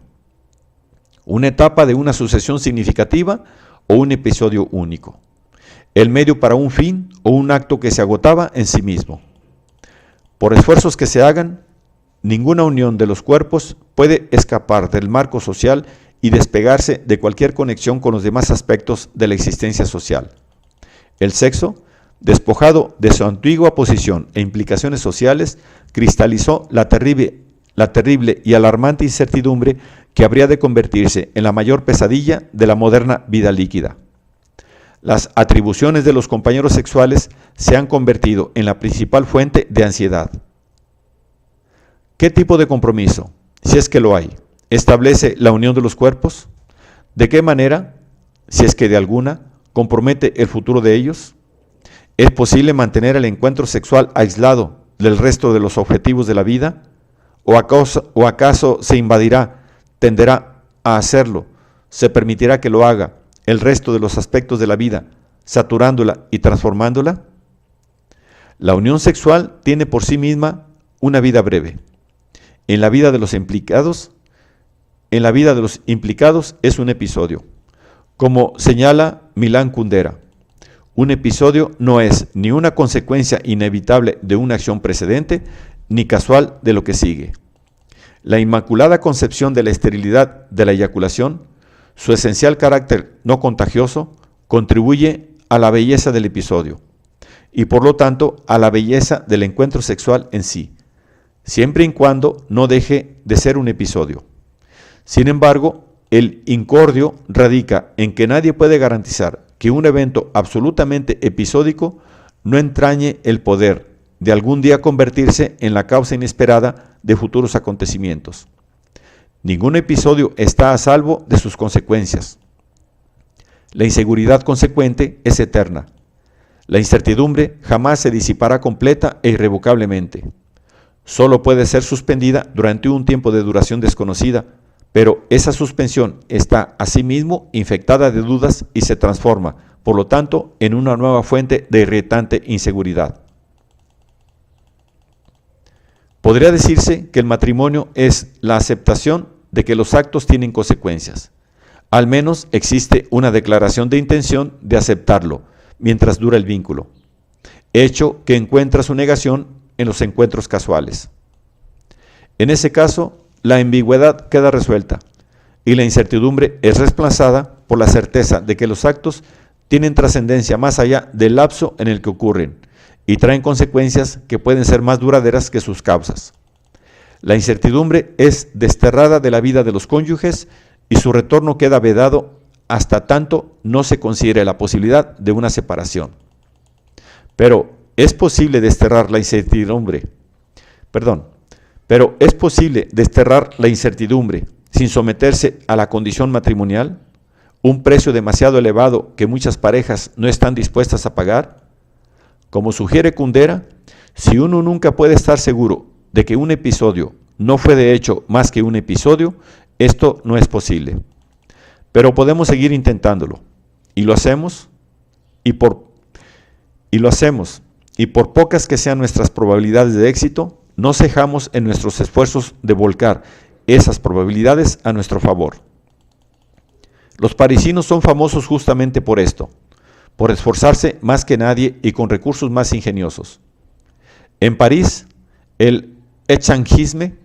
¿Una etapa de una sucesión significativa o un episodio único? ¿El medio para un fin o un acto que se agotaba en sí mismo? Por esfuerzos que se hagan, ninguna unión de los cuerpos puede escapar del marco social y despegarse de cualquier conexión con los demás aspectos de la existencia social. El sexo, despojado de su antigua posición e implicaciones sociales, cristalizó la terrible y alarmante incertidumbre que habría de convertirse en la mayor pesadilla de la moderna vida líquida. Las atribuciones de los compañeros sexuales se han convertido en la principal fuente de ansiedad. ¿Qué tipo de compromiso, si es que lo hay, establece la unión de los cuerpos? ¿De qué manera, si es que de alguna, compromete el futuro de ellos? ¿Es posible mantener el encuentro sexual aislado del resto de los objetivos de la vida? ¿O acaso se tenderá a hacerlo, se permitirá que lo haga el resto de los aspectos de la vida, saturándola y transformándola? La unión sexual tiene por sí misma una vida breve. En la vida de los implicados es un episodio. Como señala Milan Kundera, un episodio no es ni una consecuencia inevitable de una acción precedente, ni casual de lo que sigue. La inmaculada concepción de la esterilidad de la eyaculación, su esencial carácter no contagioso, contribuye a la belleza del episodio y por lo tanto a la belleza del encuentro sexual en sí, siempre y cuando no deje de ser un episodio. Sin embargo, el incordio radica en que nadie puede garantizar que un evento absolutamente episódico no entrañe el poder de algún día convertirse en la causa inesperada de futuros acontecimientos. Ningún episodio está a salvo de sus consecuencias. La inseguridad consecuente es eterna. La incertidumbre jamás se disipará completa e irrevocablemente. Solo puede ser suspendida durante un tiempo de duración desconocida, pero esa suspensión está asimismo infectada de dudas y se transforma, por lo tanto, en una nueva fuente de irritante inseguridad. Podría decirse que el matrimonio es la aceptación de que los actos tienen consecuencias. Al menos existe una declaración de intención de aceptarlo mientras dura el vínculo, hecho que encuentra su negación en los encuentros casuales. En ese caso, la ambigüedad queda resuelta y la incertidumbre es reemplazada por la certeza de que los actos tienen trascendencia más allá del lapso en el que ocurren y traen consecuencias que pueden ser más duraderas que sus causas. La incertidumbre es desterrada de la vida de los cónyuges y su retorno queda vedado hasta tanto no se considere la posibilidad de una separación. Pero es posible desterrar la incertidumbre sin someterse a la condición matrimonial, un precio demasiado elevado que muchas parejas no están dispuestas a pagar. Como sugiere Kundera, si uno nunca puede estar seguro de que un episodio no fue de hecho más que un episodio, esto no es posible. Pero podemos seguir intentándolo, y lo hacemos, y por pocas que sean nuestras probabilidades de éxito, no cejamos en nuestros esfuerzos de volcar esas probabilidades a nuestro favor. Los parisinos son famosos justamente por esto, por esforzarse más que nadie y con recursos más ingeniosos. En París, el échangisme,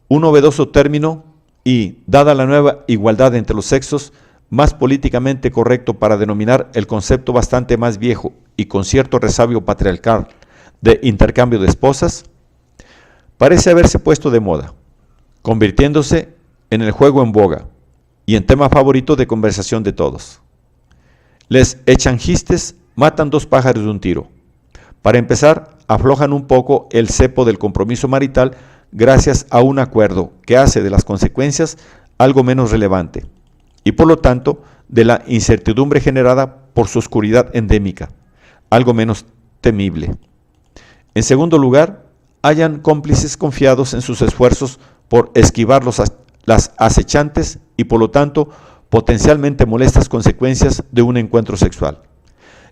un novedoso término y, dada la nueva igualdad entre los sexos, más políticamente correcto para denominar el concepto bastante más viejo y con cierto resabio patriarcal de intercambio de esposas, parece haberse puesto de moda, convirtiéndose en el juego en boga y en tema favorito de conversación de todos. Les échangistes matan dos pájaros de un tiro. Para empezar, aflojan un poco el cepo del compromiso marital gracias a un acuerdo que hace de las consecuencias algo menos relevante y por lo tanto de la incertidumbre generada por su oscuridad endémica, algo menos temible. En segundo lugar, hallan cómplices confiados en sus esfuerzos por esquivar las acechantes y por lo tanto potencialmente molestas consecuencias de un encuentro sexual,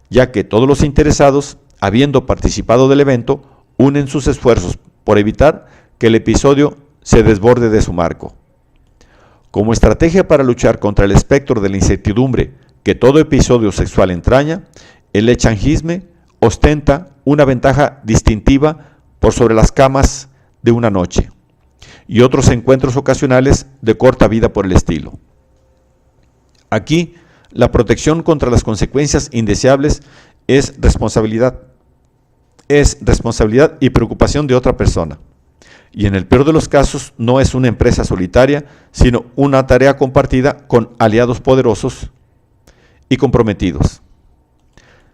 ya que todos los interesados, habiendo participado del evento, unen sus esfuerzos por evitar que el episodio se desborde de su marco. Como estrategia para luchar contra el espectro de la incertidumbre que todo episodio sexual entraña, el échangisme ostenta una ventaja distintiva por sobre las camas de una noche y otros encuentros ocasionales de corta vida por el estilo. Aquí, la protección contra las consecuencias indeseables es responsabilidad y preocupación de otra persona. Y en el peor de los casos no es una empresa solitaria, sino una tarea compartida con aliados poderosos y comprometidos.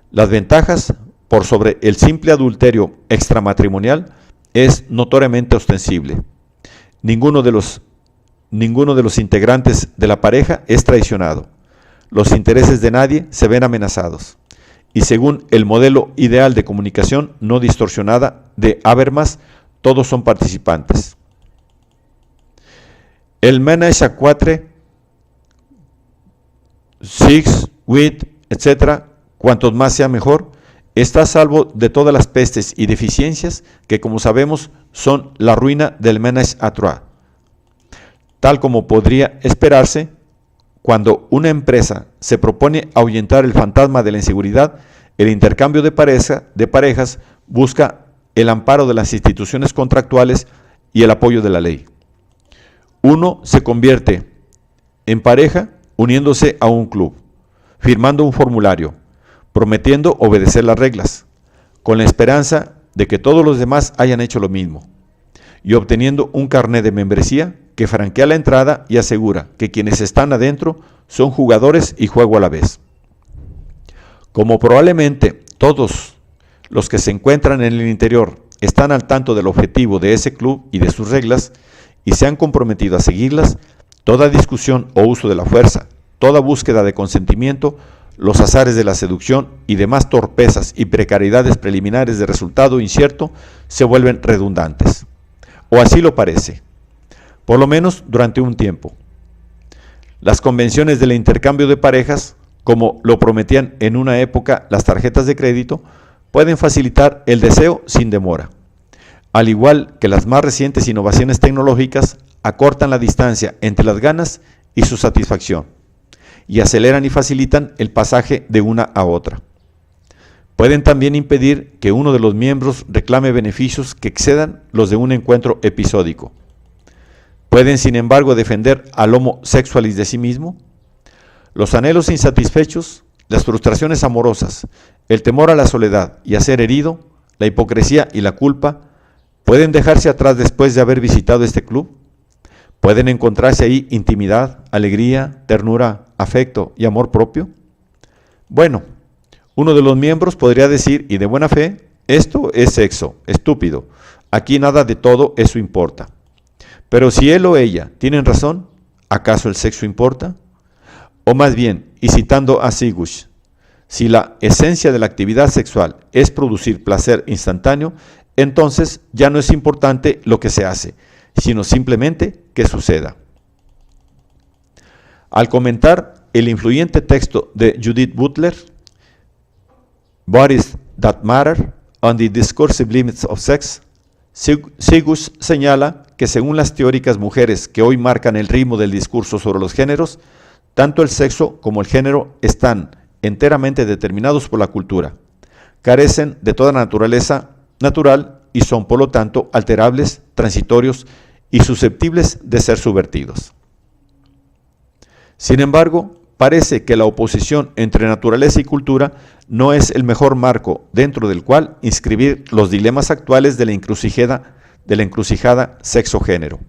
Las ventajas por sobre el simple adulterio extramatrimonial es notoriamente ostensible. Ninguno de los integrantes de la pareja es traicionado. Los intereses de nadie se ven amenazados. Y según el modelo ideal de comunicación no distorsionada de Habermas, todos son participantes. El ménage à quatre, six, huit, etc., cuantos más sea mejor, está a salvo de todas las pestes y deficiencias que, como sabemos, son la ruina del ménage à trois. Tal como podría esperarse, cuando una empresa se propone ahuyentar el fantasma de la inseguridad, el intercambio de parejas busca el amparo de las instituciones contractuales y el apoyo de la ley. Uno se convierte en pareja uniéndose a un club, firmando un formulario, prometiendo obedecer las reglas, con la esperanza de que todos los demás hayan hecho lo mismo, y obteniendo un carnet de membresía que franquea la entrada y asegura que quienes están adentro son jugadores y juego a la vez. Como probablemente todos los que se encuentran en el interior están al tanto del objetivo de ese club y de sus reglas y se han comprometido a seguirlas, toda discusión o uso de la fuerza, toda búsqueda de consentimiento, los azares de la seducción y demás torpezas y precariedades preliminares de resultado incierto se vuelven redundantes. O así lo parece, por lo menos durante un tiempo. Las convenciones del intercambio de parejas, como lo prometían en una época las tarjetas de crédito, pueden facilitar el deseo sin demora. al igual que las más recientes innovaciones tecnológicas, acortan la distancia entre las ganas y su satisfacción, y aceleran y facilitan el pasaje de una a otra. Pueden también impedir que uno de los miembros reclame beneficios que excedan los de un encuentro episódico. Pueden, sin embargo, defender al homo sexualis de sí mismo. Los anhelos insatisfechos, las frustraciones amorosas, el temor a la soledad y a ser herido, la hipocresía y la culpa, ¿pueden dejarse atrás después de haber visitado este club? ¿Pueden encontrarse ahí intimidad, alegría, ternura, afecto y amor propio? Bueno, uno de los miembros podría decir, y de buena fe, esto es sexo, estúpido, aquí nada de todo eso importa. Pero si él o ella tienen razón, ¿acaso el sexo importa? O más bien, y citando a Sigush, si la esencia de la actividad sexual es producir placer instantáneo, entonces ya no es importante lo que se hace, sino simplemente que suceda. Al comentar el influyente texto de Judith Butler, Bodies That Matter, on the Discursive Limits of Sex, Sigush señala que según las teóricas mujeres que hoy marcan el ritmo del discurso sobre los géneros, tanto el sexo como el género están enteramente determinados por la cultura, carecen de toda naturaleza natural y son por lo tanto alterables, transitorios y susceptibles de ser subvertidos. Sin embargo, parece que la oposición entre naturaleza y cultura no es el mejor marco dentro del cual inscribir los dilemas actuales de la encrucijada sexo-género.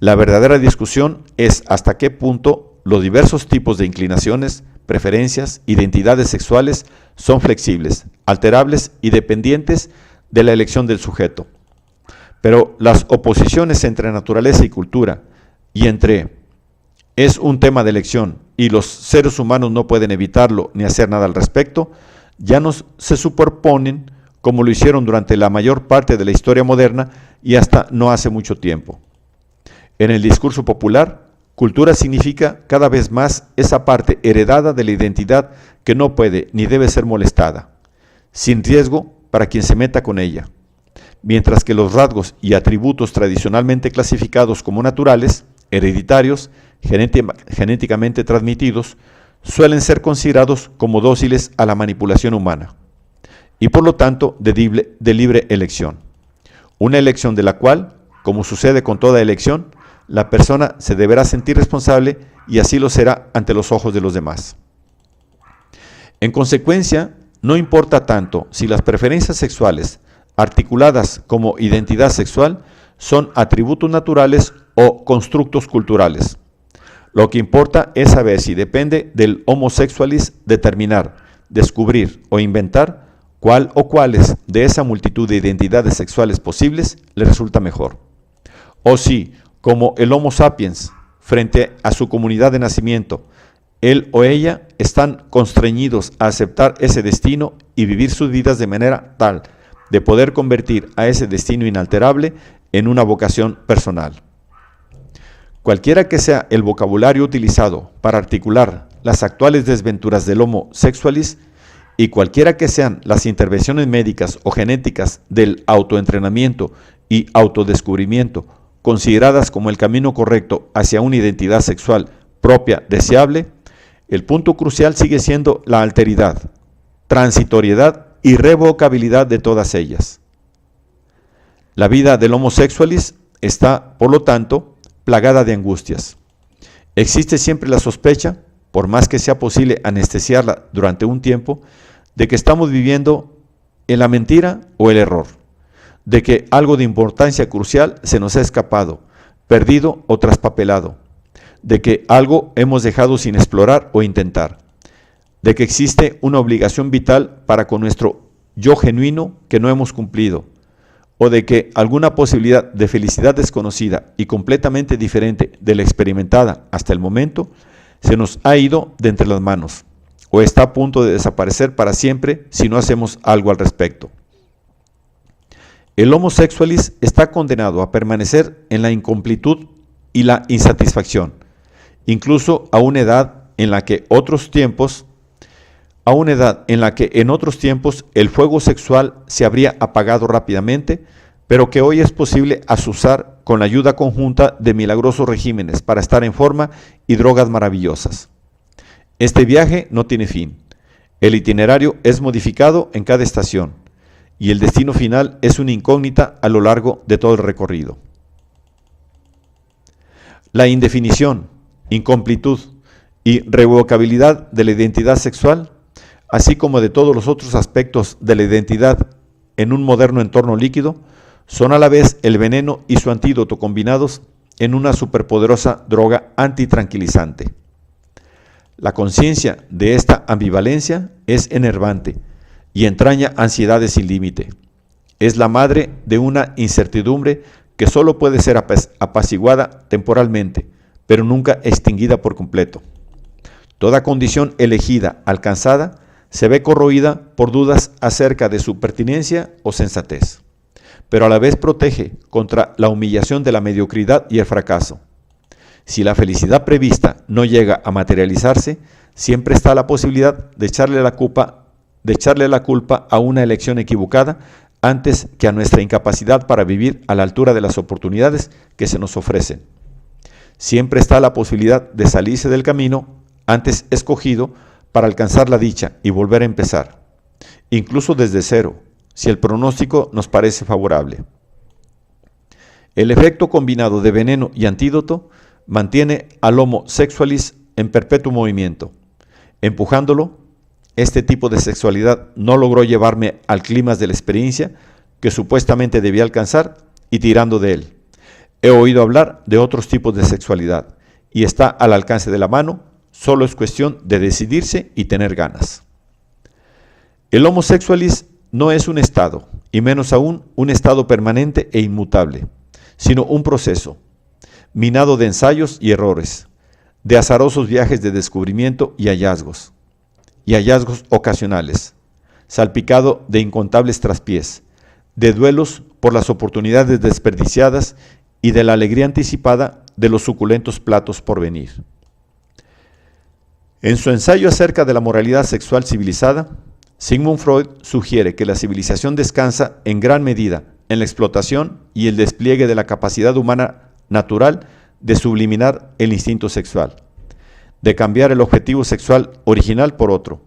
La verdadera discusión es hasta qué punto los diversos tipos de inclinaciones, preferencias, identidades sexuales son flexibles, alterables y dependientes de la elección del sujeto. Pero las oposiciones entre naturaleza y cultura y entre es un tema de elección y los seres humanos no pueden evitarlo ni hacer nada al respecto, ya no se superponen como lo hicieron durante la mayor parte de la historia moderna y hasta no hace mucho tiempo. En el discurso popular, cultura significa cada vez más esa parte heredada de la identidad que no puede ni debe ser molestada, sin riesgo para quien se meta con ella, mientras que los rasgos y atributos tradicionalmente clasificados como naturales, hereditarios, genéticamente transmitidos, suelen ser considerados como dóciles a la manipulación humana y por lo tanto de libre elección. Una elección de la cual, como sucede con toda elección, la persona se deberá sentir responsable y así lo será ante los ojos de los demás. En consecuencia, no importa tanto si las preferencias sexuales, articuladas como identidad sexual, son atributos naturales o constructos culturales. Lo que importa es saber si depende del homo sexualis determinar, descubrir o inventar cuál o cuáles de esa multitud de identidades sexuales posibles le resulta mejor. O si, como el Homo sapiens, frente a su comunidad de nacimiento, él o ella están constreñidos a aceptar ese destino y vivir sus vidas de manera tal de poder convertir a ese destino inalterable en una vocación personal. Cualquiera que sea el vocabulario utilizado para articular las actuales desventuras del Homo sexualis y cualquiera que sean las intervenciones médicas o genéticas del autoentrenamiento y autodescubrimiento consideradas como el camino correcto hacia una identidad sexual propia deseable, el punto crucial sigue siendo la alteridad, transitoriedad y revocabilidad de todas ellas. La vida del Homo sexualis está, por lo tanto, plagada de angustias. Existe siempre la sospecha, por más que sea posible anestesiarla durante un tiempo, de que estamos viviendo en la mentira o el error, de que algo de importancia crucial se nos ha escapado, perdido o traspapelado, de que algo hemos dejado sin explorar o intentar, de que existe una obligación vital para con nuestro yo genuino que no hemos cumplido, o de que alguna posibilidad de felicidad desconocida y completamente diferente de la experimentada hasta el momento se nos ha ido de entre las manos, o está a punto de desaparecer para siempre si no hacemos algo al respecto. El Homo sexualis está condenado a permanecer en la incompletud y la insatisfacción, incluso a una edad en la que en otros tiempos el fuego sexual se habría apagado rápidamente, pero que hoy es posible azuzar con la ayuda conjunta de milagrosos regímenes para estar en forma y drogas maravillosas. Este viaje no tiene fin. El itinerario es modificado en cada estación y el destino final es una incógnita a lo largo de todo el recorrido. La indefinición, incompletud y revocabilidad de la identidad sexual, así como de todos los otros aspectos de la identidad en un moderno entorno líquido, son a la vez el veneno y su antídoto combinados en una superpoderosa droga antitranquilizante. La conciencia de esta ambivalencia es enervante y entraña ansiedades sin límite. Es la madre de una incertidumbre que solo puede ser apaciguada temporalmente, pero nunca extinguida por completo. Toda condición elegida, alcanzada, se ve corroída por dudas acerca de su pertinencia o sensatez, pero a la vez protege contra la humillación de la mediocridad y el fracaso. Si la felicidad prevista no llega a materializarse, siempre está la posibilidad de echarle la culpa a una elección equivocada antes que a nuestra incapacidad para vivir a la altura de las oportunidades que se nos ofrecen. Siempre está la posibilidad de salirse del camino antes escogido para alcanzar la dicha y volver a empezar, incluso desde cero, si el pronóstico nos parece favorable. El efecto combinado de veneno y antídoto mantiene al Homo sexualis en perpetuo movimiento. Empujándolo, este tipo de sexualidad no logró llevarme al clímax de la experiencia que supuestamente debía alcanzar y tirando de él. He oído hablar de otros tipos de sexualidad y está al alcance de la mano, solo es cuestión de decidirse y tener ganas. El Homo sexualis no es un estado, y menos aún un estado permanente e inmutable, sino un proceso, minado de ensayos y errores, de azarosos viajes de descubrimiento y hallazgos ocasionales, salpicado de incontables traspiés, de duelos por las oportunidades desperdiciadas y de la alegría anticipada de los suculentos platos por venir. En su ensayo acerca de la moralidad sexual civilizada, Sigmund Freud sugiere que la civilización descansa en gran medida en la explotación y el despliegue de la capacidad humana natural de subliminar el instinto sexual, de cambiar el objetivo sexual original por otro,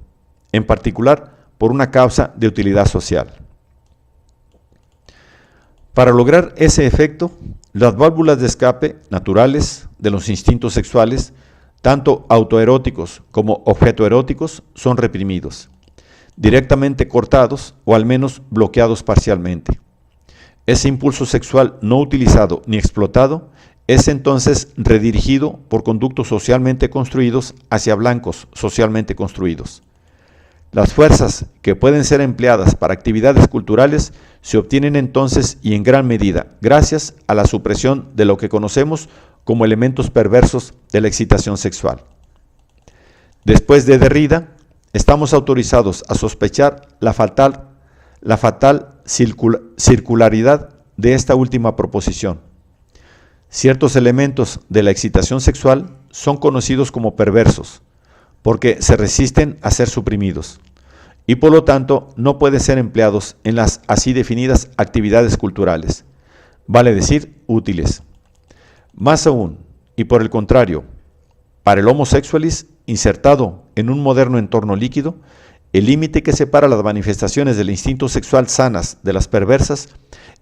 en particular por una causa de utilidad social. Para lograr ese efecto, las válvulas de escape naturales de los instintos sexuales, tanto autoeróticos como objetoeróticos, son reprimidos, directamente cortados o al menos bloqueados parcialmente. Ese impulso sexual no utilizado ni explotado es entonces redirigido por conductos socialmente construidos hacia blancos socialmente construidos. Las fuerzas que pueden ser empleadas para actividades culturales se obtienen entonces y en gran medida gracias a la supresión de lo que conocemos como elementos perversos de la excitación sexual. Después de Derrida, estamos autorizados a sospechar la fatal circularidad de esta última proposición. Ciertos elementos de la excitación sexual son conocidos como perversos, porque se resisten a ser suprimidos, y por lo tanto no pueden ser empleados en las así definidas actividades culturales, vale decir, útiles. Más aún, y por el contrario, para el Homo sexualis, insertado en un moderno entorno líquido, el límite que separa las manifestaciones del instinto sexual sanas de las perversas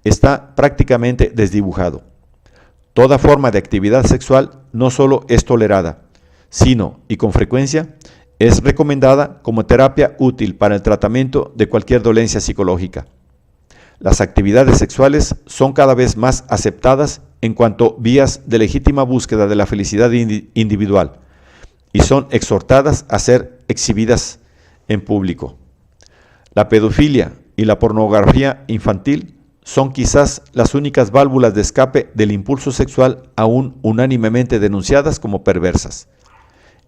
está prácticamente desdibujado. Toda forma de actividad sexual no solo es tolerada, sino, y con frecuencia, es recomendada como terapia útil para el tratamiento de cualquier dolencia psicológica. Las actividades sexuales son cada vez más aceptadas en cuanto vías de legítima búsqueda de la felicidad individual y son exhortadas a ser exhibidas en público. La pedofilia y la pornografía infantil son quizás las únicas válvulas de escape del impulso sexual aún unánimemente denunciadas como perversas.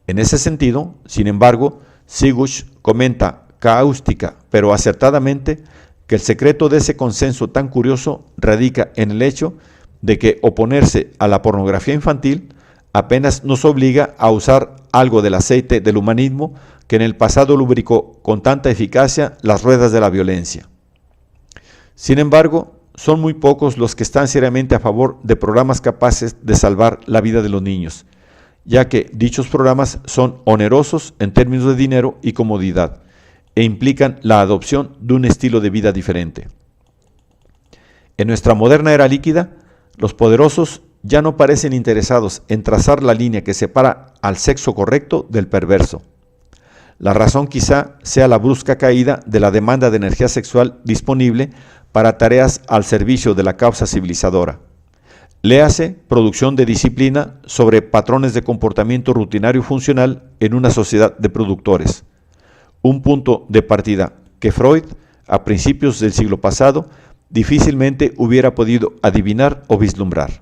En ese sentido, sin embargo, Sigush comenta cáustica pero acertadamente que el secreto de ese consenso tan curioso radica en el hecho de que oponerse a la pornografía infantil apenas nos obliga a usar algo del aceite del humanismo que en el pasado lubricó con tanta eficacia las ruedas de la violencia. Sin embargo, son muy pocos los que están seriamente a favor de programas capaces de salvar la vida de los niños, ya que dichos programas son onerosos en términos de dinero y comodidad e implican la adopción de un estilo de vida diferente. En nuestra moderna era líquida, los poderosos ya no parecen interesados en trazar la línea que separa al sexo correcto del perverso. La razón quizá sea la brusca caída de la demanda de energía sexual disponible para tareas al servicio de la causa civilizadora. Léase producción de disciplina sobre patrones de comportamiento rutinario funcional en una sociedad de productores. Un punto de partida que Freud, a principios del siglo pasado, difícilmente hubiera podido adivinar o vislumbrar.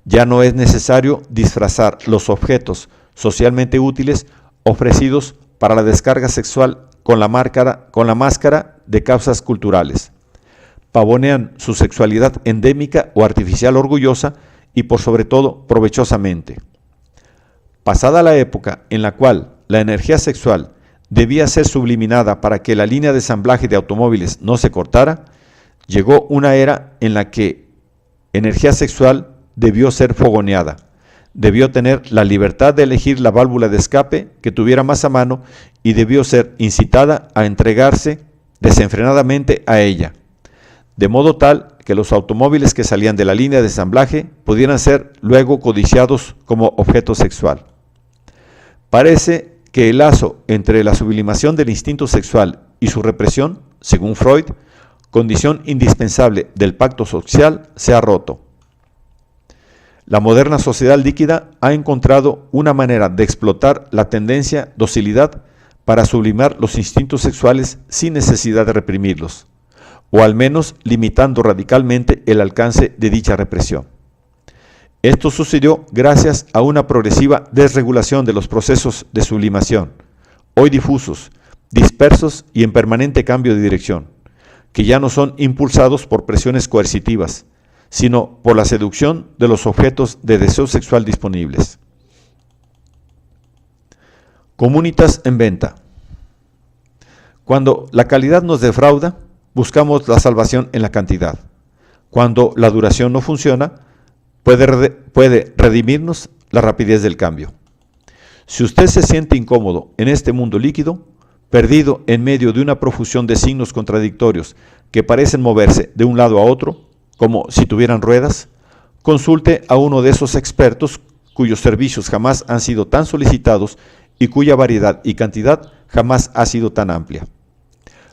Ya no es necesario disfrazar los objetos socialmente útiles ofrecidos para la descarga sexual con la máscara de causas culturales. Pavonean su sexualidad endémica o artificial orgullosa y por sobre todo provechosamente. Pasada la época en la cual la energía sexual debía ser subliminada para que la línea de ensamblaje de automóviles no se cortara, llegó una era en la que energía sexual debió ser fogoneada, debió tener la libertad de elegir la válvula de escape que tuviera más a mano y debió ser incitada a entregarse desenfrenadamente a ella, de modo tal que los automóviles que salían de la línea de ensamblaje pudieran ser luego codiciados como objeto sexual. Parece que el lazo entre la sublimación del instinto sexual y su represión, según Freud, condición indispensable del pacto social, se ha roto. La moderna sociedad líquida ha encontrado una manera de explotar la tendencia docilidad para sublimar los instintos sexuales sin necesidad de reprimirlos, o al menos limitando radicalmente el alcance de dicha represión. Esto sucedió gracias a una progresiva desregulación de los procesos de sublimación, hoy difusos, dispersos y en permanente cambio de dirección, que ya no son impulsados por presiones coercitivas, sino por la seducción de los objetos de deseo sexual disponibles. Comunitas en venta. Cuando la calidad nos defrauda, buscamos la salvación en la cantidad. Cuando la duración no funciona, puede redimirnos la rapidez del cambio. Si usted se siente incómodo en este mundo líquido, perdido en medio de una profusión de signos contradictorios que parecen moverse de un lado a otro, como si tuvieran ruedas, consulte a uno de esos expertos cuyos servicios jamás han sido tan solicitados y cuya variedad y cantidad jamás ha sido tan amplia.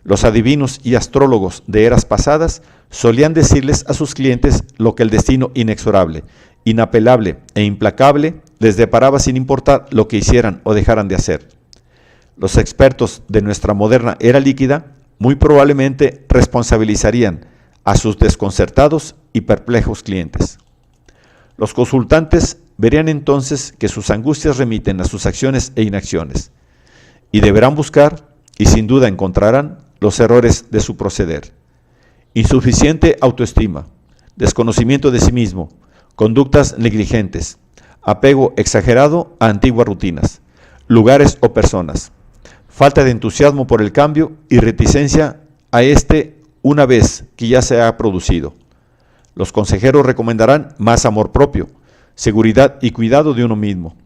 Los adivinos y astrólogos de eras pasadas solían decirles a sus clientes lo que el destino inexorable, inapelable e implacable les deparaba sin importar lo que hicieran o dejaran de hacer. Los expertos de nuestra moderna era líquida muy probablemente responsabilizarían a sus desconcertados y perplejos clientes. Los consultantes verían entonces que sus angustias remiten a sus acciones e inacciones, y deberán buscar, y sin duda encontrarán, los errores de su proceder. Insuficiente autoestima, desconocimiento de sí mismo, conductas negligentes, apego exagerado a antiguas rutinas, lugares o personas, falta de entusiasmo por el cambio y reticencia a este una vez que ya se ha producido. Los consejeros recomendarán más amor propio, seguridad y cuidado de uno mismo,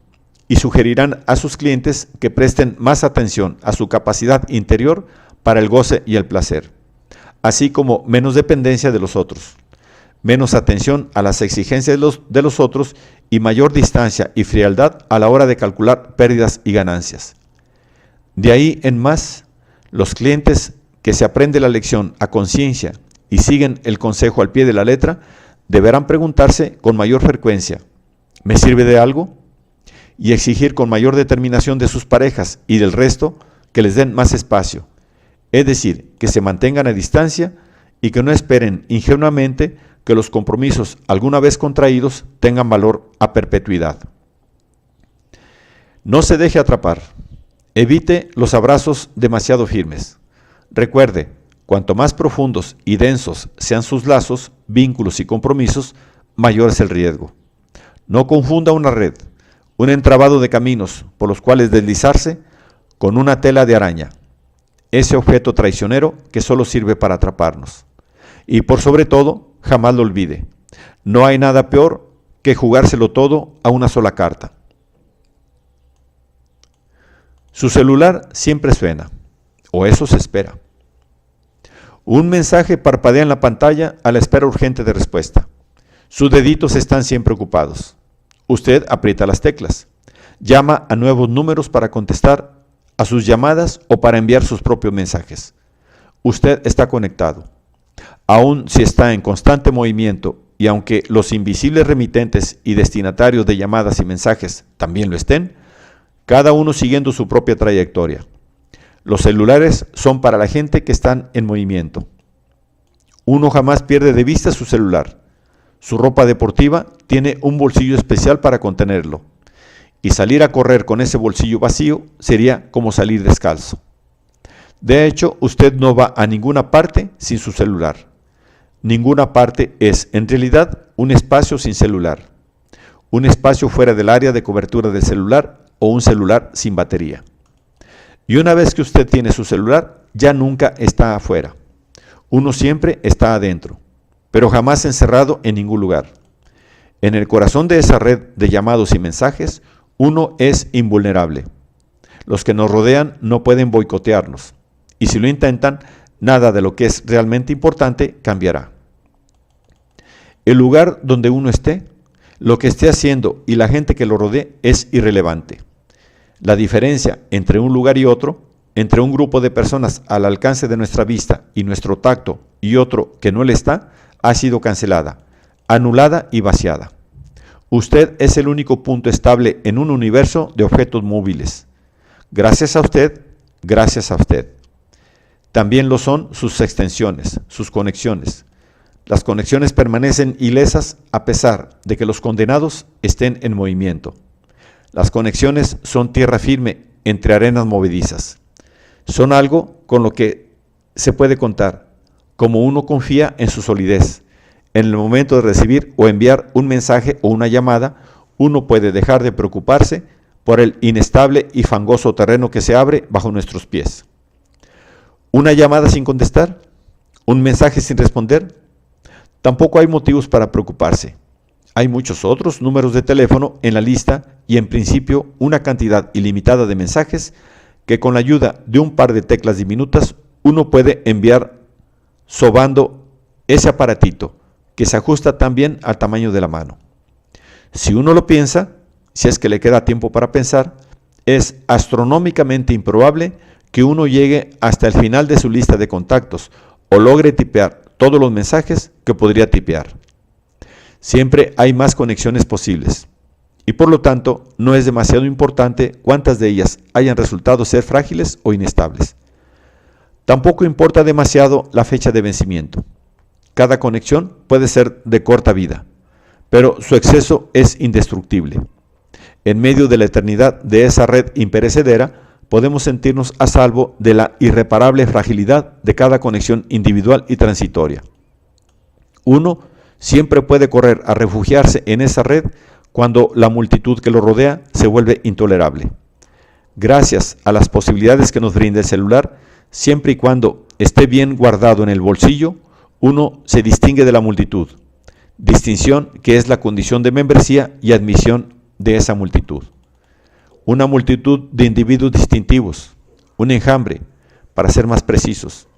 y sugerirán a sus clientes que presten más atención a su capacidad interior para el goce y el placer, así como menos dependencia de los otros, menos atención a las exigencias de los otros y mayor distancia y frialdad a la hora de calcular pérdidas y ganancias. De ahí en más, los clientes que se aprende la lección a conciencia y siguen el consejo al pie de la letra, deberán preguntarse con mayor frecuencia, ¿me sirve de algo? Y exigir con mayor determinación de sus parejas y del resto que les den más espacio, es decir, que se mantengan a distancia y que no esperen ingenuamente que los compromisos alguna vez contraídos tengan valor a perpetuidad. No se deje atrapar, evite los abrazos demasiado firmes. Recuerde, cuanto más profundos y densos sean sus lazos, vínculos y compromisos, mayor es el riesgo. No confunda una red, un entrabado de caminos por los cuales deslizarse, con una tela de araña, ese objeto traicionero que solo sirve para atraparnos. Y por sobre todo, jamás lo olvide. No hay nada peor que jugárselo todo a una sola carta. Su celular siempre suena, o eso se espera. Un mensaje parpadea en la pantalla a la espera urgente de respuesta. Sus deditos están siempre ocupados. Usted aprieta las teclas. Llama a nuevos números para contestar a sus llamadas o para enviar sus propios mensajes. Usted está conectado. Aun si está en constante movimiento y aunque los invisibles remitentes y destinatarios de llamadas y mensajes también lo estén, cada uno siguiendo su propia trayectoria. Los celulares son para la gente que están en movimiento. Uno jamás pierde de vista su celular. Su ropa deportiva tiene un bolsillo especial para contenerlo. Y salir a correr con ese bolsillo vacío sería como salir descalzo. De hecho, usted no va a ninguna parte sin su celular. Ninguna parte es, en realidad, un espacio sin celular. Un espacio fuera del área de cobertura del celular o un celular sin batería. Y una vez que usted tiene su celular, ya nunca está afuera. Uno siempre está adentro, pero jamás encerrado en ningún lugar. En el corazón de esa red de llamados y mensajes, uno es invulnerable. Los que nos rodean no pueden boicotearnos, y si lo intentan, nada de lo que es realmente importante cambiará. El lugar donde uno esté, lo que esté haciendo y la gente que lo rodee es irrelevante. La diferencia entre un lugar y otro, entre un grupo de personas al alcance de nuestra vista y nuestro tacto y otro que no le está, ha sido cancelada, anulada y vaciada. Usted es el único punto estable en un universo de objetos móviles. Gracias a usted, gracias a usted. También lo son sus extensiones, sus conexiones. Las conexiones permanecen ilesas a pesar de que los condenados estén en movimiento. Las conexiones son tierra firme entre arenas movedizas. Son algo con lo que se puede contar, como uno confía en su solidez. En el momento de recibir o enviar un mensaje o una llamada, uno puede dejar de preocuparse por el inestable y fangoso terreno que se abre bajo nuestros pies. ¿Una llamada sin contestar? ¿Un mensaje sin responder? Tampoco hay motivos para preocuparse. Hay muchos otros números de teléfono en la lista y en principio una cantidad ilimitada de mensajes que con la ayuda de un par de teclas diminutas uno puede enviar sobando ese aparatito que se ajusta también al tamaño de la mano. Si uno lo piensa, si es que le queda tiempo para pensar, es astronómicamente improbable que uno llegue hasta el final de su lista de contactos o logre tipear todos los mensajes que podría tipear. Siempre hay más conexiones posibles y por lo tanto no es demasiado importante cuántas de ellas hayan resultado ser frágiles o inestables. Tampoco importa demasiado la fecha de vencimiento. Cada conexión puede ser de corta vida, pero su exceso es indestructible. En medio de la eternidad de esa red imperecedera, podemos sentirnos a salvo de la irreparable fragilidad de cada conexión individual y transitoria. Uno siempre puede correr a refugiarse en esa red cuando la multitud que lo rodea se vuelve intolerable. Gracias a las posibilidades que nos brinda el celular, siempre y cuando esté bien guardado en el bolsillo, uno se distingue de la multitud, distinción que es la condición de membresía y admisión de esa multitud. Una multitud de individuos distintivos, un enjambre, para ser más precisos,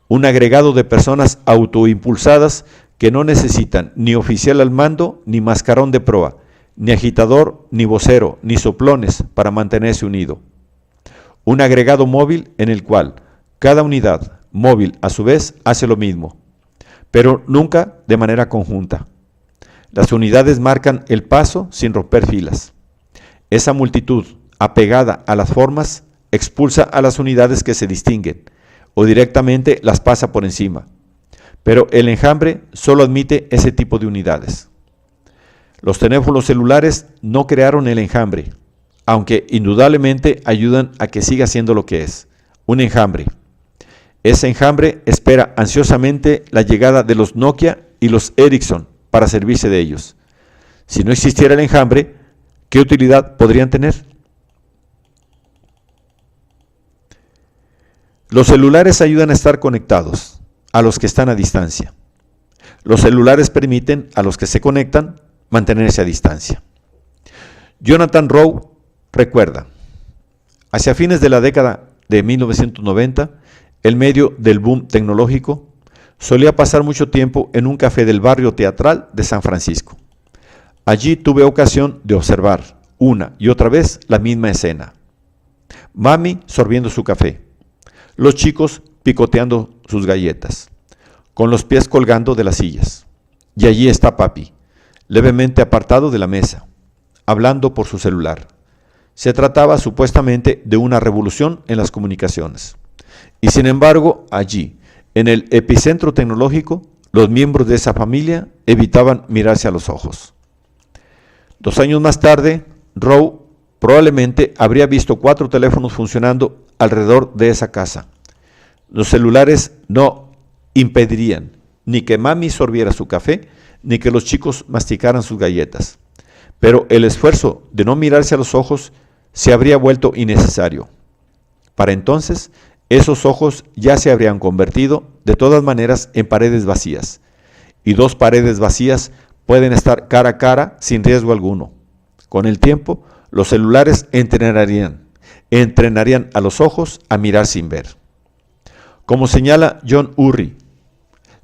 un agregado de personas autoimpulsadas que no necesitan ni oficial al mando, ni mascarón de proa, ni agitador, ni vocero, ni soplones para mantenerse unido. Un agregado móvil en el cual cada unidad móvil a su vez hace lo mismo, pero nunca de manera conjunta. Las unidades marcan el paso sin romper filas. Esa multitud, apegada a las formas, expulsa a las unidades que se distinguen, o directamente las pasa por encima. Pero el enjambre solo admite ese tipo de unidades. Los teléfonos celulares no crearon el enjambre, aunque indudablemente ayudan a que siga siendo lo que es, un enjambre. Ese enjambre espera ansiosamente la llegada de los Nokia y los Ericsson para servirse de ellos. Si no existiera el enjambre, ¿qué utilidad podrían tener? Los celulares ayudan a estar conectados a los que están a distancia. Los celulares permiten a los que se conectan mantenerse a distancia. Jonathan Rowe recuerda, hacia fines de la década de 1990, en medio del boom tecnológico, solía pasar mucho tiempo en un café del barrio teatral de San Francisco. Allí tuve ocasión de observar una y otra vez la misma escena. Mami sorbiendo su café, los chicos picoteando sus galletas, con los pies colgando de las sillas. Y allí está papi, levemente apartado de la mesa, hablando por su celular. Se trataba supuestamente de una revolución en las comunicaciones. Y sin embargo, allí, en el epicentro tecnológico, los miembros de esa familia evitaban mirarse a los ojos. 2 años más tarde, Rowe probablemente habría visto 4 teléfonos funcionando alrededor de esa casa. Los celulares no impedirían ni que mami sorbiera su café, ni que los chicos masticaran sus galletas. Pero el esfuerzo de no mirarse a los ojos se habría vuelto innecesario. Para entonces, esos ojos ya se habrían convertido, de todas maneras, en paredes vacías. Y 2 paredes vacías pueden estar cara a cara sin riesgo alguno. Con el tiempo, los celulares entrenarían a los ojos a mirar sin ver. Como señala John Urry,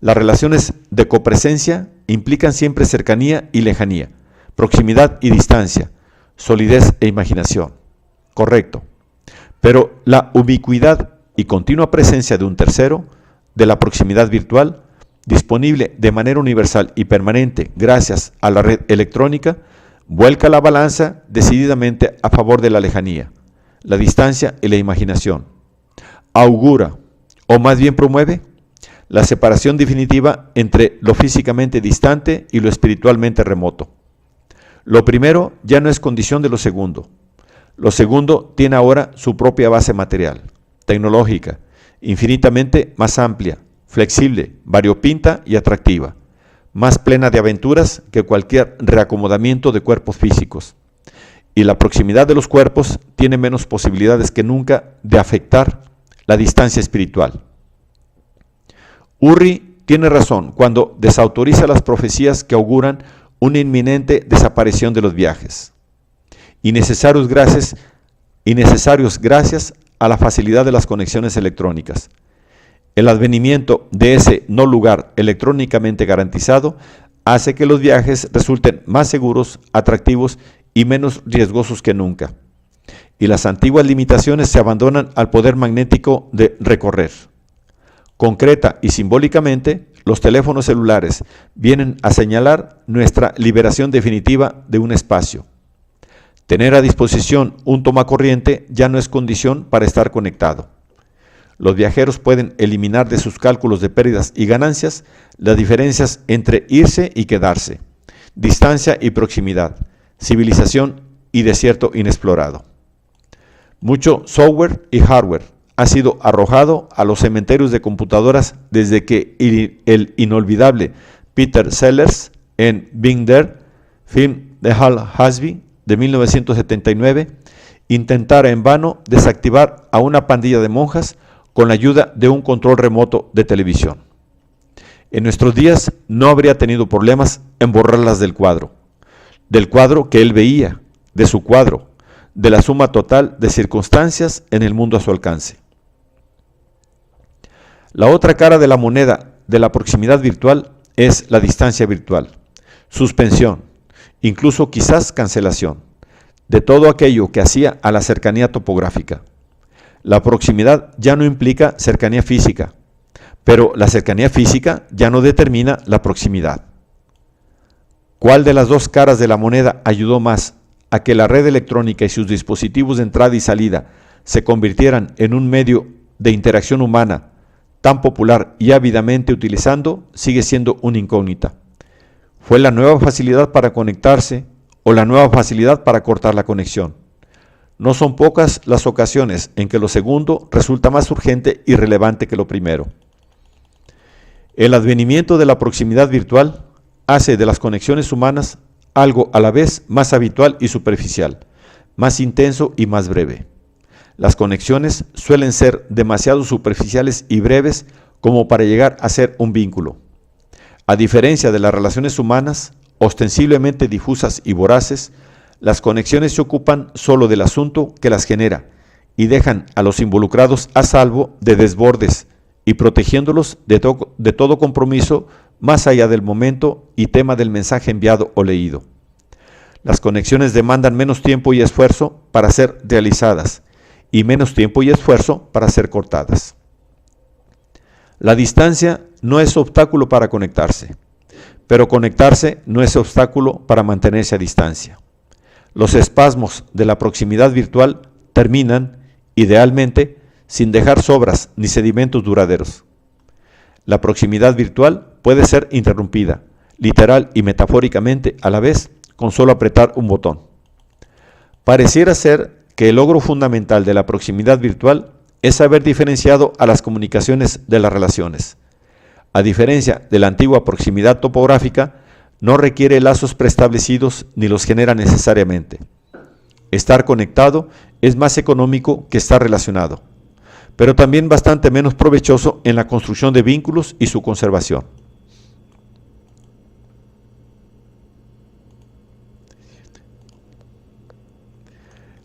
las relaciones de copresencia implican siempre cercanía y lejanía, proximidad y distancia, solidez e imaginación. Correcto. Pero la ubicuidad y continua presencia de un tercero, de la proximidad virtual, disponible de manera universal y permanente gracias a la red electrónica, vuelca la balanza decididamente a favor de la lejanía, la distancia y la imaginación. Augura, o más bien promueve, la separación definitiva entre lo físicamente distante y lo espiritualmente remoto. Lo primero ya no es condición de lo segundo. Lo segundo tiene ahora su propia base material, tecnológica, infinitamente más amplia, flexible, variopinta y atractiva, más plena de aventuras que cualquier reacomodamiento de cuerpos físicos. Y la proximidad de los cuerpos tiene menos posibilidades que nunca de afectar la distancia espiritual. Urry tiene razón cuando desautoriza las profecías que auguran una inminente desaparición de los viajes, innecesarios gracias a la facilidad de las conexiones electrónicas. El advenimiento de ese no lugar electrónicamente garantizado hace que los viajes resulten más seguros, atractivos y menos riesgosos que nunca. Y las antiguas limitaciones se abandonan al poder magnético de recorrer. Concreta y simbólicamente, los teléfonos celulares vienen a señalar nuestra liberación definitiva de un espacio. Tener a disposición un tomacorriente ya no es condición para estar conectado. Los viajeros pueden eliminar de sus cálculos de pérdidas y ganancias las diferencias entre irse y quedarse, distancia y proximidad, civilización y desierto inexplorado. Mucho software y hardware ha sido arrojado a los cementerios de computadoras desde que el inolvidable Peter Sellers en Being There, film de Hal Hasby de 1979, intentara en vano desactivar a una pandilla de monjas con la ayuda de un control remoto de televisión. En nuestros días no habría tenido problemas en borrarlas del cuadro que él veía, de su cuadro, de la suma total de circunstancias en el mundo a su alcance. La otra cara de la moneda de la proximidad virtual es la distancia virtual, suspensión, incluso quizás cancelación, de todo aquello que hacía a la cercanía topográfica. La proximidad ya no implica cercanía física, pero la cercanía física ya no determina la proximidad. ¿Cuál de las 2 caras de la moneda ayudó más a que la red electrónica y sus dispositivos de entrada y salida se convirtieran en un medio de interacción humana tan popular y ávidamente utilizando, sigue siendo una incógnita? ¿Fue la nueva facilidad para conectarse o la nueva facilidad para cortar la conexión? No son pocas las ocasiones en que lo segundo resulta más urgente y relevante que lo primero. El advenimiento de la proximidad virtual hace de las conexiones humanas algo a la vez más habitual y superficial, más intenso y más breve. Las conexiones suelen ser demasiado superficiales y breves como para llegar a ser un vínculo. A diferencia de las relaciones humanas, ostensiblemente difusas y voraces, las conexiones se ocupan solo del asunto que las genera y dejan a los involucrados a salvo de desbordes y protegiéndolos de todo compromiso más allá del momento y tema del mensaje enviado o leído. Las conexiones demandan menos tiempo y esfuerzo para ser realizadas y menos tiempo y esfuerzo para ser cortadas. La distancia no es obstáculo para conectarse, pero conectarse no es obstáculo para mantenerse a distancia. Los espasmos de la proximidad virtual terminan, idealmente, sin dejar sobras ni sedimentos duraderos. La proximidad virtual puede ser interrumpida, literal y metafóricamente a la vez, con solo apretar un botón. Pareciera ser que el logro fundamental de la proximidad virtual es haber diferenciado a las comunicaciones de las relaciones. A diferencia de la antigua proximidad topográfica, no requiere lazos preestablecidos ni los genera necesariamente. Estar conectado es más económico que estar relacionado, pero también bastante menos provechoso en la construcción de vínculos y su conservación.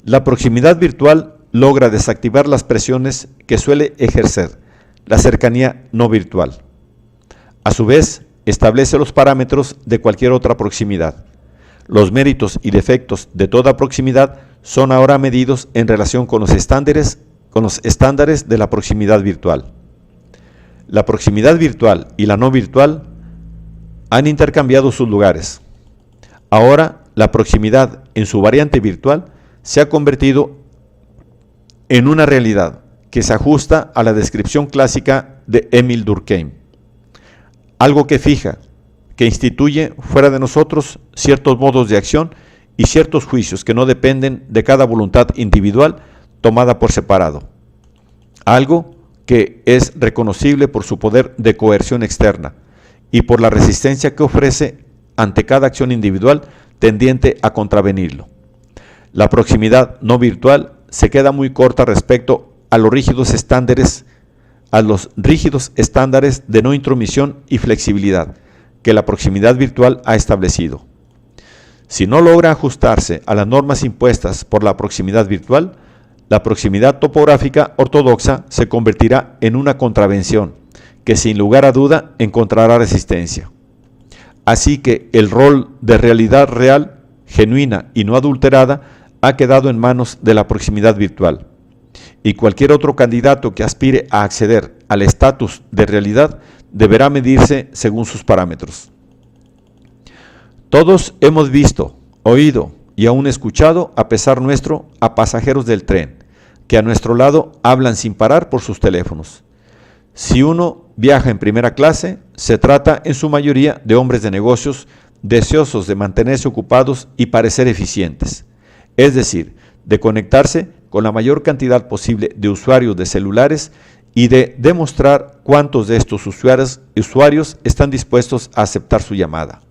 La proximidad virtual logra desactivar las presiones que suele ejercer la cercanía no virtual. A su vez, establece los parámetros de cualquier otra proximidad. Los méritos y defectos de toda proximidad son ahora medidos en relación con los estándares de la proximidad virtual. La proximidad virtual y la no virtual han intercambiado sus lugares. Ahora, la proximidad en su variante virtual se ha convertido en una realidad que se ajusta a la descripción clásica de Émile Durkheim. Algo que fija, que instituye fuera de nosotros ciertos modos de acción y ciertos juicios que no dependen de cada voluntad individual tomada por separado. Algo que es reconocible por su poder de coerción externa y por la resistencia que ofrece ante cada acción individual tendiente a contravenirlo. La proximidad no virtual se queda muy corta respecto a los rígidos estándares de no intromisión y flexibilidad que la proximidad virtual ha establecido. Si no logra ajustarse a las normas impuestas por la proximidad virtual, la proximidad topográfica ortodoxa se convertirá en una contravención que sin lugar a duda encontrará resistencia. Así que el rol de realidad real, genuina y no adulterada, ha quedado en manos de la proximidad virtual. Y cualquier otro candidato que aspire a acceder al estatus de realidad deberá medirse según sus parámetros. Todos hemos visto, oído y aún escuchado, a pesar nuestro, a pasajeros del tren, que a nuestro lado hablan sin parar por sus teléfonos. Si uno viaja en primera clase, se trata en su mayoría de hombres de negocios deseosos de mantenerse ocupados y parecer eficientes, es decir, de conectarse con la mayor cantidad posible de usuarios de celulares y de demostrar cuántos de estos usuarios están dispuestos a aceptar su llamada.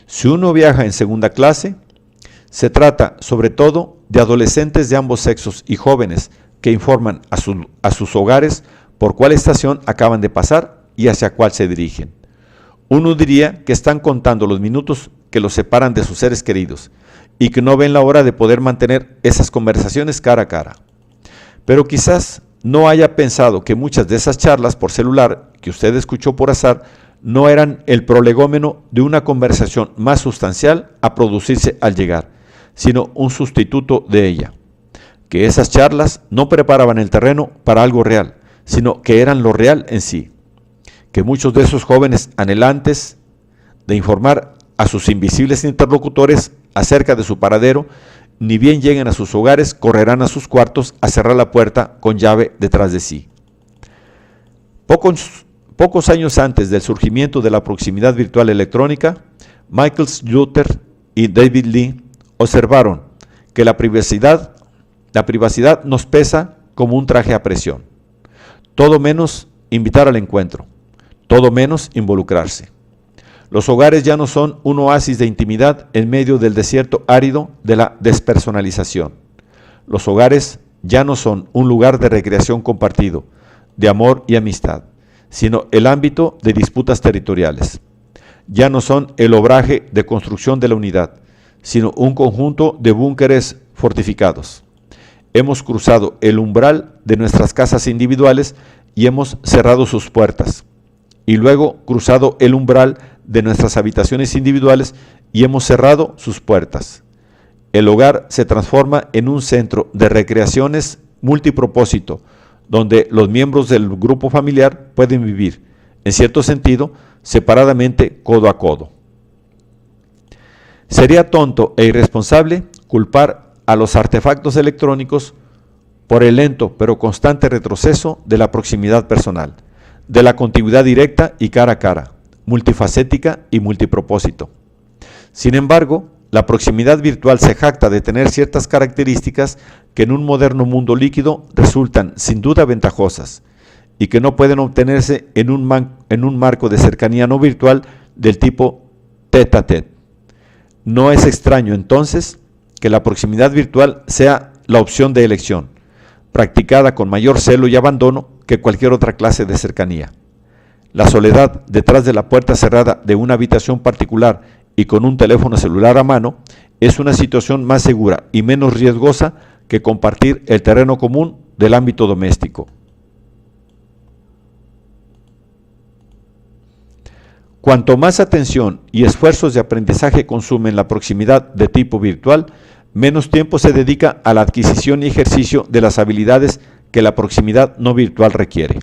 Si uno viaja en segunda clase, se trata sobre todo de adolescentes de ambos sexos y jóvenes que informan a sus hogares por cuál estación acaban de pasar y hacia cuál se dirigen. Uno diría que están contando los minutos que los separan de sus seres queridos y que no ven la hora de poder mantener esas conversaciones cara a cara. Pero quizás no haya pensado que muchas de esas charlas por celular que usted escuchó por azar no eran el prolegómeno de una conversación más sustancial a producirse al llegar, sino un sustituto de ella. Que esas charlas no preparaban el terreno para algo real, sino que eran lo real en sí. Que muchos de esos jóvenes anhelantes de informar a sus invisibles interlocutores acerca de su paradero, ni bien lleguen a sus hogares, correrán a sus cuartos a cerrar la puerta con llave detrás de sí. Pocos años antes del surgimiento de la proximidad virtual electrónica, Michael Sluter y David Lee observaron que la privacidad nos pesa como un traje a presión. Todo menos invitar al encuentro, todo menos involucrarse. Los hogares ya no son un oasis de intimidad en medio del desierto árido de la despersonalización. Los hogares ya no son un lugar de recreación compartido, de amor y amistad, sino el ámbito de disputas territoriales. ya no son el obraje de construcción de la unidad, sino un conjunto de búnkeres fortificados. Hemos cruzado el umbral de nuestras casas individuales y hemos cerrado sus puertas, y luego cruzado el umbral de nuestras habitaciones individuales y hemos cerrado sus puertas. El hogar se transforma en un centro de recreaciones multipropósito, donde los miembros del grupo familiar pueden vivir, en cierto sentido, separadamente codo a codo. Sería tonto e irresponsable culpar a los artefactos electrónicos por el lento pero constante retroceso de la proximidad personal, de la contiguidad directa y cara a cara, multifacética y multipropósito. Sin embargo, la proximidad virtual se jacta de tener ciertas características que en un moderno mundo líquido resultan sin duda ventajosas y que no pueden obtenerse en un marco de cercanía no virtual del tipo tête-à-tête. No es extraño entonces que la proximidad virtual sea la opción de elección, practicada con mayor celo y abandono que cualquier otra clase de cercanía. La soledad detrás de la puerta cerrada de una habitación particular y con un teléfono celular a mano es una situación más segura y menos riesgosa que compartir el terreno común del ámbito doméstico. Cuanto más atención y esfuerzos de aprendizaje consumen la proximidad de tipo virtual, menos tiempo se dedica a la adquisición y ejercicio de las habilidades que la proximidad no virtual requiere.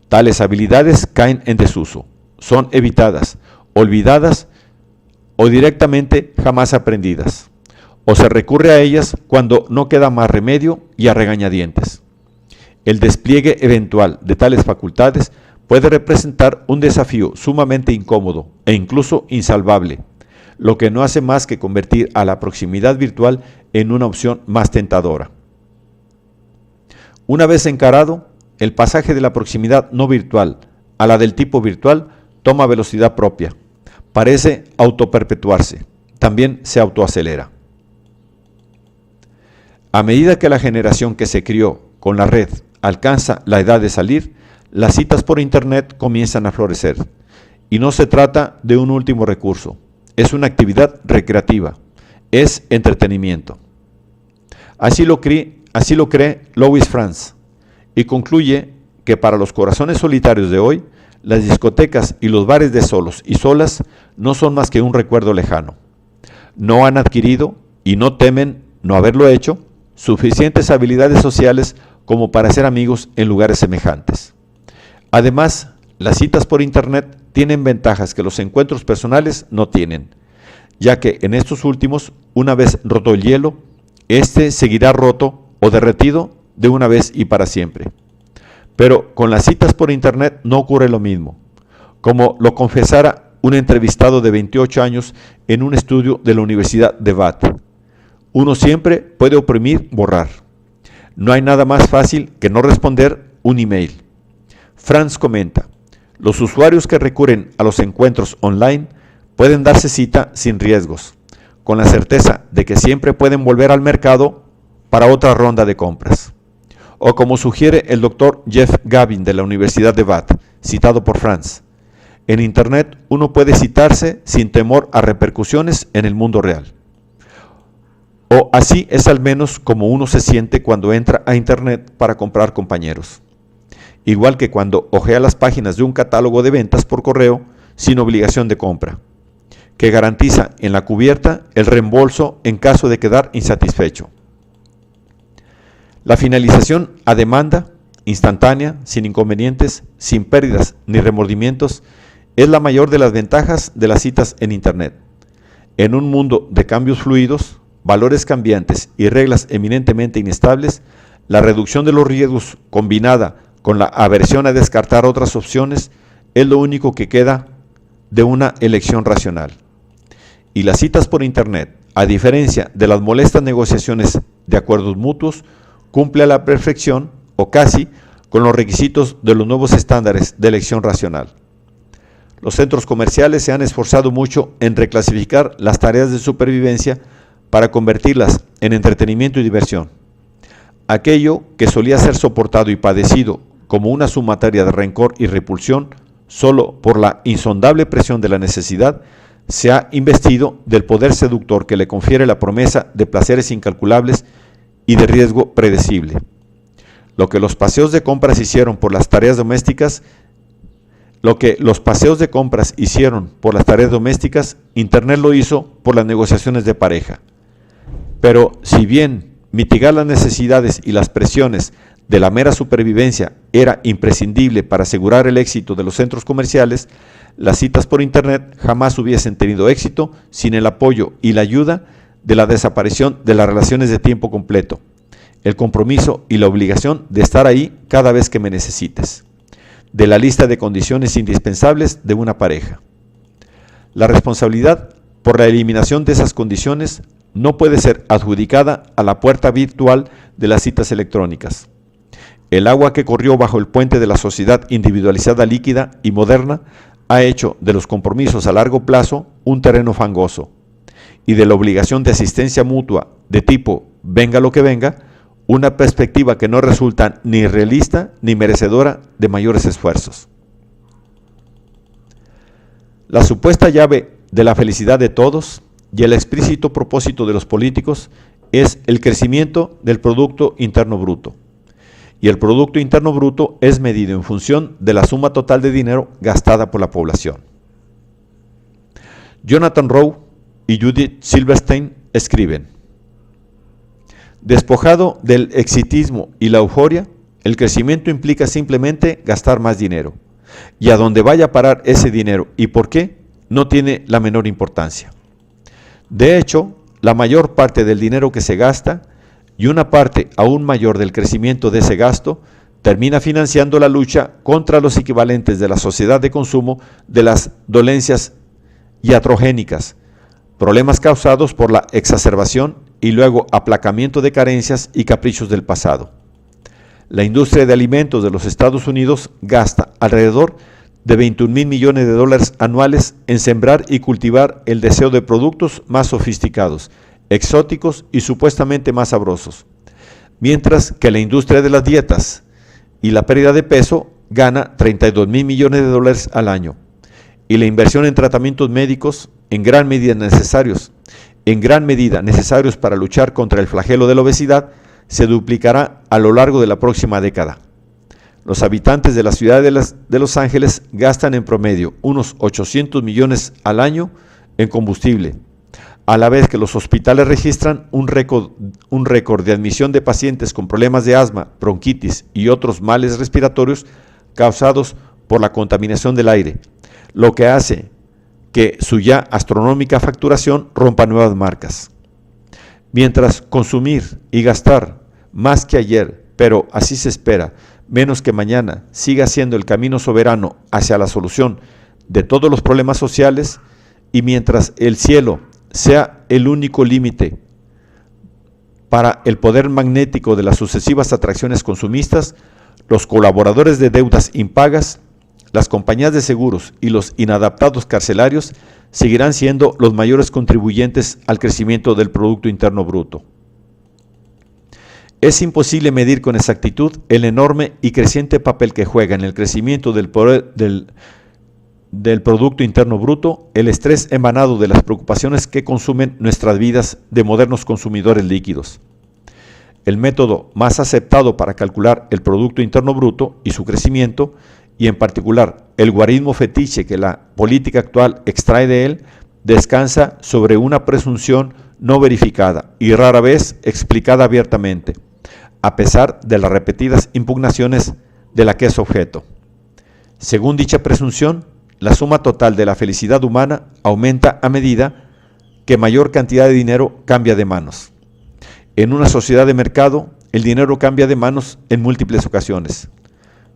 Tales habilidades caen en desuso, son evitadas, olvidadas o directamente jamás aprendidas, o se recurre a ellas cuando no queda más remedio y a regañadientes. El despliegue eventual de tales facultades puede representar un desafío sumamente incómodo e incluso insalvable, lo que no hace más que convertir a la proximidad virtual en una opción más tentadora. Una vez encarado, el pasaje de la proximidad no virtual a la del tipo virtual toma velocidad propia, parece autoperpetuarse, también se autoacelera. A medida que la generación que se crió con la red alcanza la edad de salir, las citas por internet comienzan a florecer, y no se trata de un último recurso, es una actividad recreativa, es entretenimiento. Así lo cree Louis France, y concluye que para los corazones solitarios de hoy, las discotecas y los bares de solos y solas no son más que un recuerdo lejano. No han adquirido, y no temen no haberlo hecho, suficientes habilidades sociales como para ser amigos en lugares semejantes. Además, las citas por internet tienen ventajas que los encuentros personales no tienen, ya que en estos últimos, una vez roto el hielo, este seguirá roto o derretido de una vez y para siempre. Pero con las citas por internet no ocurre lo mismo, como lo confesara un entrevistado de 28 años en un estudio de la Universidad de Bath. Uno siempre puede oprimir borrar. No hay nada más fácil que no responder un email. Franz comenta, los usuarios que recurren a los encuentros online pueden darse cita sin riesgos, con la certeza de que siempre pueden volver al mercado para otra ronda de compras. O como sugiere el doctor Jeff Gavin de la Universidad de Bath, citado por Franz, en Internet uno puede citarse sin temor a repercusiones en el mundo real. O así es al menos como uno se siente cuando entra a Internet para comprar compañeros. Igual que cuando hojea las páginas de un catálogo de ventas por correo sin obligación de compra, que garantiza en la cubierta el reembolso en caso de quedar insatisfecho. La finalización a demanda, instantánea, sin inconvenientes, sin pérdidas ni remordimientos, es la mayor de las ventajas de las citas en Internet. En un mundo de cambios fluidos, valores cambiantes y reglas eminentemente inestables, la reducción de los riesgos combinada con la aversión a descartar otras opciones es lo único que queda de una elección racional. Y las citas por Internet, a diferencia de las molestas negociaciones de acuerdos mutuos, cumple a la perfección, o casi, con los requisitos de los nuevos estándares de elección racional. Los centros comerciales se han esforzado mucho en reclasificar las tareas de supervivencia para convertirlas en entretenimiento y diversión. Aquello que solía ser soportado y padecido como una sumatoria de rencor y repulsión, solo por la insondable presión de la necesidad, se ha investido del poder seductor que le confiere la promesa de placeres incalculables y de riesgo predecible. Lo que los paseos de compras hicieron por las tareas domésticas, Internet lo hizo por las negociaciones de pareja. Pero si bien mitigar las necesidades y las presiones de la mera supervivencia era imprescindible para asegurar el éxito de los centros comerciales, las citas por Internet jamás hubiesen tenido éxito sin el apoyo y la ayuda de la desaparición de las relaciones de tiempo completo, el compromiso y la obligación de estar ahí cada vez que me necesites, de la lista de condiciones indispensables de una pareja. La responsabilidad por la eliminación de esas condiciones no puede ser adjudicada a la puerta virtual de las citas electrónicas. El agua que corrió bajo el puente de la sociedad individualizada, líquida y moderna ha hecho de los compromisos a largo plazo un terreno fangoso y de la obligación de asistencia mutua de tipo venga lo que venga, una perspectiva que no resulta ni realista ni merecedora de mayores esfuerzos. La supuesta llave de la felicidad de todos y el explícito propósito de los políticos es el crecimiento del Producto Interno Bruto. Y el Producto Interno Bruto es medido en función de la suma total de dinero gastada por la población. Jonathan Rowe y Judith Silverstein escriben: despojado del exitismo y la euforia, el crecimiento implica simplemente gastar más dinero. Y a dónde vaya a parar ese dinero y por qué, no tiene la menor importancia. De hecho, la mayor parte del dinero que se gasta y una parte aún mayor del crecimiento de ese gasto termina financiando la lucha contra los equivalentes de la sociedad de consumo de las dolencias iatrogénicas, problemas causados por la exacerbación y luego aplacamiento de carencias y caprichos del pasado. La industria de alimentos de los Estados Unidos gasta alrededor de 21,000 millones de dólares anuales en sembrar y cultivar el deseo de productos más sofisticados, exóticos y supuestamente más sabrosos, mientras que la industria de las dietas y la pérdida de peso gana 32,000 millones de dólares al año, y la inversión en tratamientos médicos en gran medida necesarios para luchar contra el flagelo de la obesidad se duplicará a lo largo de la próxima década. Los habitantes de la ciudad de Los Ángeles gastan en promedio unos 800 millones al año en combustible, a la vez que los hospitales registran un récord de admisión de pacientes con problemas de asma, bronquitis y otros males respiratorios causados por la contaminación del aire, lo que hace que su ya astronómica facturación rompa nuevas marcas. Mientras consumir y gastar más que ayer, pero así se espera, menos que mañana, siga siendo el camino soberano hacia la solución de todos los problemas sociales, y mientras el cielo sea el único límite para el poder magnético de las sucesivas atracciones consumistas, los colaboradores de deudas impagas, las compañías de seguros y los inadaptados carcelarios seguirán siendo los mayores contribuyentes al crecimiento del Producto Interno Bruto. Es imposible medir con exactitud el enorme y creciente papel que juega en el crecimiento del Producto Interno Bruto el estrés emanado de las preocupaciones que consumen nuestras vidas de modernos consumidores líquidos. El método más aceptado para calcular el Producto Interno Bruto y su crecimiento, y en particular el guarismo fetiche que la política actual extrae de él, descansa sobre una presunción no verificada y rara vez explicada abiertamente, a pesar de las repetidas impugnaciones de la que es objeto. Según dicha presunción, la suma total de la felicidad humana aumenta a medida que mayor cantidad de dinero cambia de manos. En una sociedad de mercado, el dinero cambia de manos en múltiples ocasiones.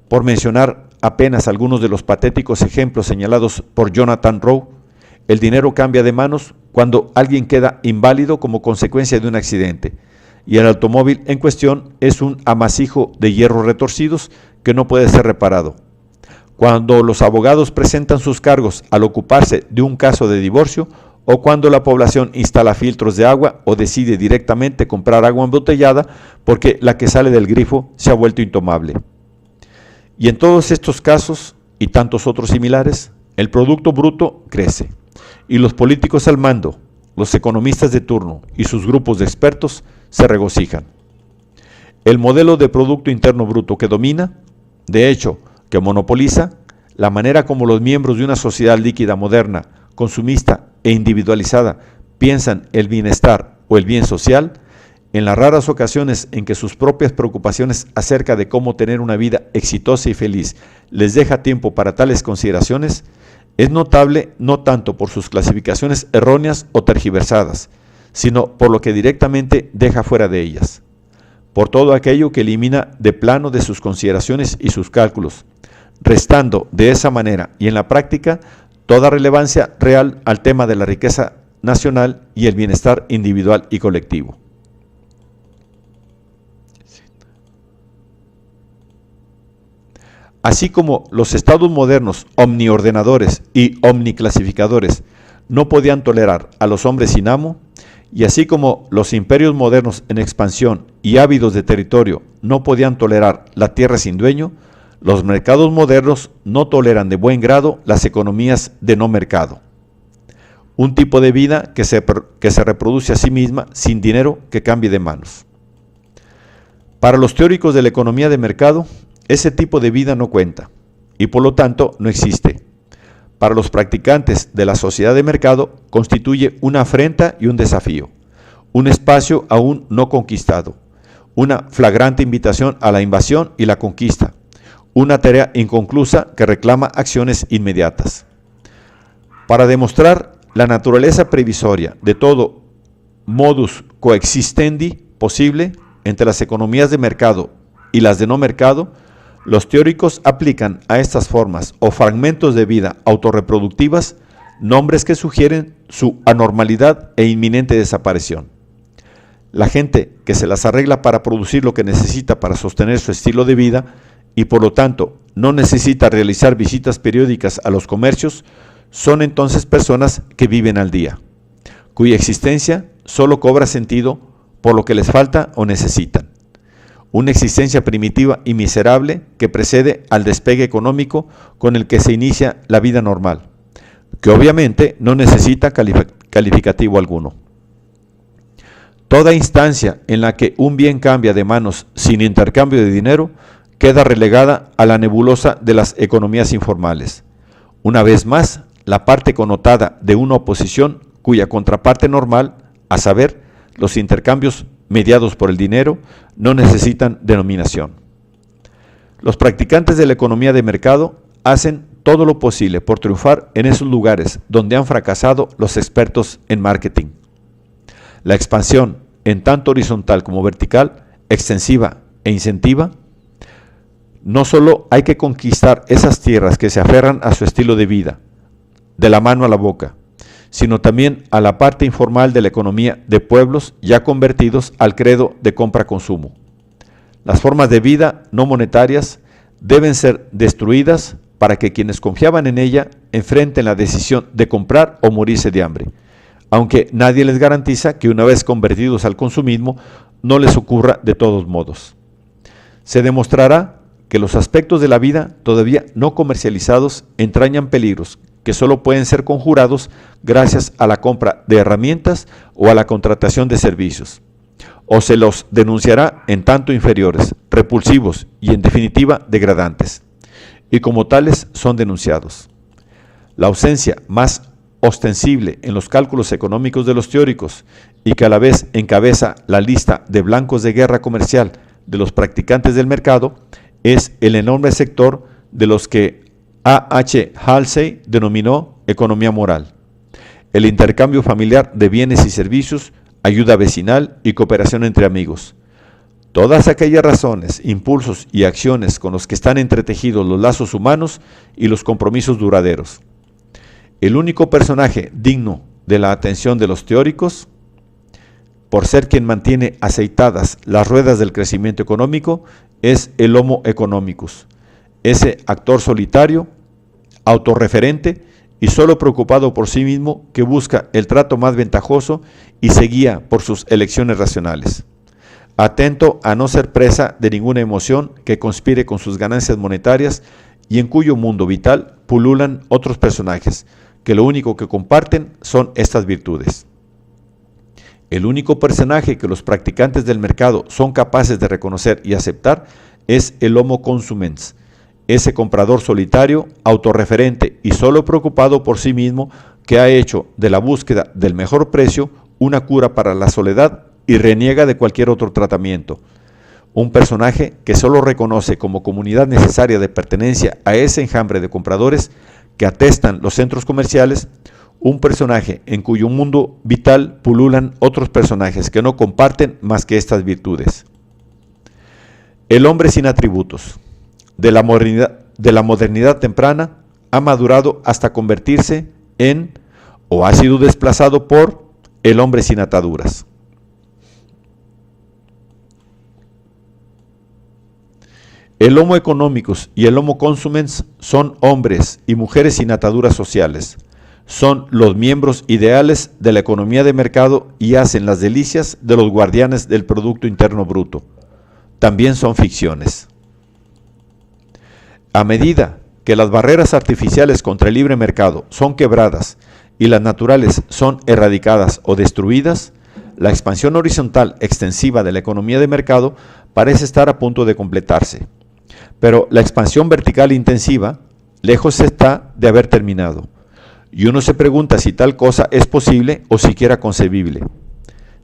Por mencionar apenas algunos de los patéticos ejemplos señalados por Jonathan Rowe, el dinero cambia de manos cuando alguien queda inválido como consecuencia de un accidente, y el automóvil en cuestión es un amasijo de hierros retorcidos que no puede ser reparado. Cuando los abogados presentan sus cargos al ocuparse de un caso de divorcio, o cuando la población instala filtros de agua o decide directamente comprar agua embotellada porque la que sale del grifo se ha vuelto intomable. Y en todos estos casos, y tantos otros similares, el Producto Bruto crece y los políticos al mando, los economistas de turno y sus grupos de expertos se regocijan. El modelo de Producto Interno Bruto que domina, de hecho, que monopoliza, la manera como los miembros de una sociedad líquida moderna, consumista e individualizada piensan el bienestar o el bien social, en las raras ocasiones en que sus propias preocupaciones acerca de cómo tener una vida exitosa y feliz les deja tiempo para tales consideraciones, es notable no tanto por sus clasificaciones erróneas o tergiversadas, sino por lo que directamente deja fuera de ellas, por todo aquello que elimina de plano de sus consideraciones y sus cálculos, restando de esa manera y en la práctica toda relevancia real al tema de la riqueza nacional y el bienestar individual y colectivo. Así como los estados modernos omniordenadores y omniclasificadores no podían tolerar a los hombres sin amo, y así como los imperios modernos en expansión y ávidos de territorio no podían tolerar la tierra sin dueño, los mercados modernos no toleran de buen grado las economías de no mercado. Un tipo de vida que se reproduce a sí misma sin dinero que cambie de manos. Para los teóricos de la economía de mercado, ese tipo de vida no cuenta y por lo tanto no existe. Para los practicantes de la sociedad de mercado constituye una afrenta y un desafío, un espacio aún no conquistado, una flagrante invitación a la invasión y la conquista, una tarea inconclusa que reclama acciones inmediatas. Para demostrar la naturaleza previsoria de todo modus coexistendi posible entre las economías de mercado y las de no mercado, los teóricos aplican a estas formas o fragmentos de vida autorreproductivas nombres que sugieren su anormalidad e inminente desaparición. La gente que se las arregla para producir lo que necesita para sostener su estilo de vida y por lo tanto no necesita realizar visitas periódicas a los comercios, son entonces personas que viven al día, cuya existencia solo cobra sentido por lo que les falta o necesitan. Una existencia primitiva y miserable que precede al despegue económico con el que se inicia la vida normal, que obviamente no necesita calificativo alguno. Toda instancia en la que un bien cambia de manos sin intercambio de dinero queda relegada a la nebulosa de las economías informales. Una vez más, la parte connotada de una oposición cuya contraparte normal, a saber, los intercambios mediados por el dinero, no necesitan denominación. Los practicantes de la economía de mercado hacen todo lo posible por triunfar en esos lugares donde han fracasado los expertos en marketing. La expansión, en tanto horizontal como vertical, extensiva e incentiva, no solo hay que conquistar esas tierras que se aferran a su estilo de vida, de la mano a la boca, sino también a la parte informal de la economía de pueblos ya convertidos al credo de compra-consumo. Las formas de vida no monetarias deben ser destruidas para que quienes confiaban en ella enfrenten la decisión de comprar o morirse de hambre, aunque nadie les garantiza que una vez convertidos al consumismo no les ocurra de todos modos. Se demostrará que los aspectos de la vida todavía no comercializados entrañan peligros que solo pueden ser conjurados gracias a la compra de herramientas o a la contratación de servicios, o se los denunciará en tanto inferiores, repulsivos y en definitiva degradantes, y como tales son denunciados. La ausencia más ostensible en los cálculos económicos de los teóricos y que a la vez encabeza la lista de blancos de guerra comercial de los practicantes del mercado es el enorme sector de los que A.H. Halsey denominó economía moral, el intercambio familiar de bienes y servicios, ayuda vecinal y cooperación entre amigos. Todas aquellas razones, impulsos y acciones con los que están entretejidos los lazos humanos y los compromisos duraderos. El único personaje digno de la atención de los teóricos, por ser quien mantiene aceitadas las ruedas del crecimiento económico, es el Homo economicus, ese actor solitario, autorreferente y solo preocupado por sí mismo que busca el trato más ventajoso y se guía por sus elecciones racionales, atento a no ser presa de ninguna emoción que conspire con sus ganancias monetarias y en cuyo mundo vital pululan otros personajes, que lo único que comparten son estas virtudes. El único personaje que los practicantes del mercado son capaces de reconocer y aceptar es el homo consumens, ese comprador solitario, autorreferente y solo preocupado por sí mismo, que ha hecho de la búsqueda del mejor precio una cura para la soledad y reniega de cualquier otro tratamiento. Un personaje que solo reconoce como comunidad necesaria de pertenencia a ese enjambre de compradores que atestan los centros comerciales, un personaje en cuyo mundo vital pululan otros personajes que no comparten más que estas virtudes. El hombre sin atributos, de la modernidad temprana, ha madurado hasta convertirse en, o ha sido desplazado por, el hombre sin ataduras. El homo economicus y el homo consumens son hombres y mujeres sin ataduras sociales. Son los miembros ideales de la economía de mercado y hacen las delicias de los guardianes del Producto Interno Bruto. También son ficciones. A medida que las barreras artificiales contra el libre mercado son quebradas y las naturales son erradicadas o destruidas, la expansión horizontal extensiva de la economía de mercado parece estar a punto de completarse. Pero la expansión vertical intensiva lejos está de haber terminado. Y uno se pregunta si tal cosa es posible o siquiera concebible.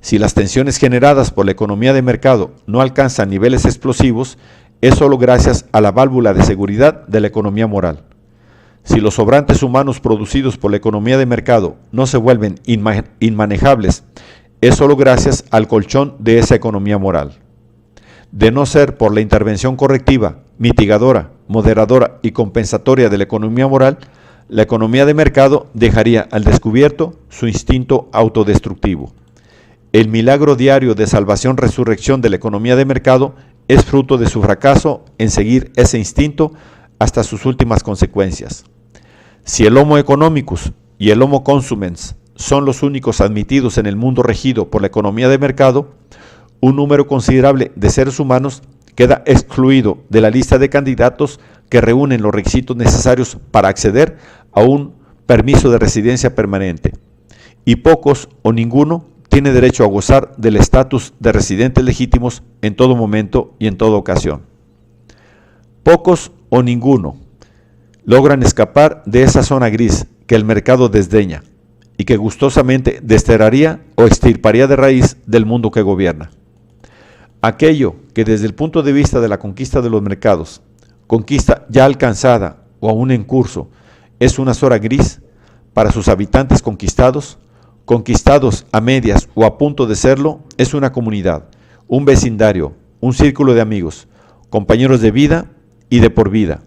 Si las tensiones generadas por la economía de mercado no alcanzan niveles explosivos, es solo gracias a la válvula de seguridad de la economía moral. Si los sobrantes humanos producidos por la economía de mercado no se vuelven inmanejables, es solo gracias al colchón de esa economía moral. De no ser por la intervención correctiva, mitigadora, moderadora y compensatoria de la economía moral, la economía de mercado dejaría al descubierto su instinto autodestructivo. El milagro diario de salvación-resurrección de la economía de mercado es fruto de su fracaso en seguir ese instinto hasta sus últimas consecuencias. Si el homo economicus y el homo consumens son los únicos admitidos en el mundo regido por la economía de mercado, un número considerable de seres humanos queda excluido de la lista de candidatos que reúnen los requisitos necesarios para acceder a un permiso de residencia permanente, y pocos o ninguno tiene derecho a gozar del estatus de residentes legítimos en todo momento y en toda ocasión. Pocos o ninguno logran escapar de esa zona gris que el mercado desdeña y que gustosamente desterraría o extirparía de raíz del mundo que gobierna. Aquello que desde el punto de vista de la conquista de los mercados, conquista ya alcanzada o aún en curso, es una zona gris para sus habitantes conquistados a medias o a punto de serlo, es una comunidad, un vecindario, un círculo de amigos, compañeros de vida y de por vida,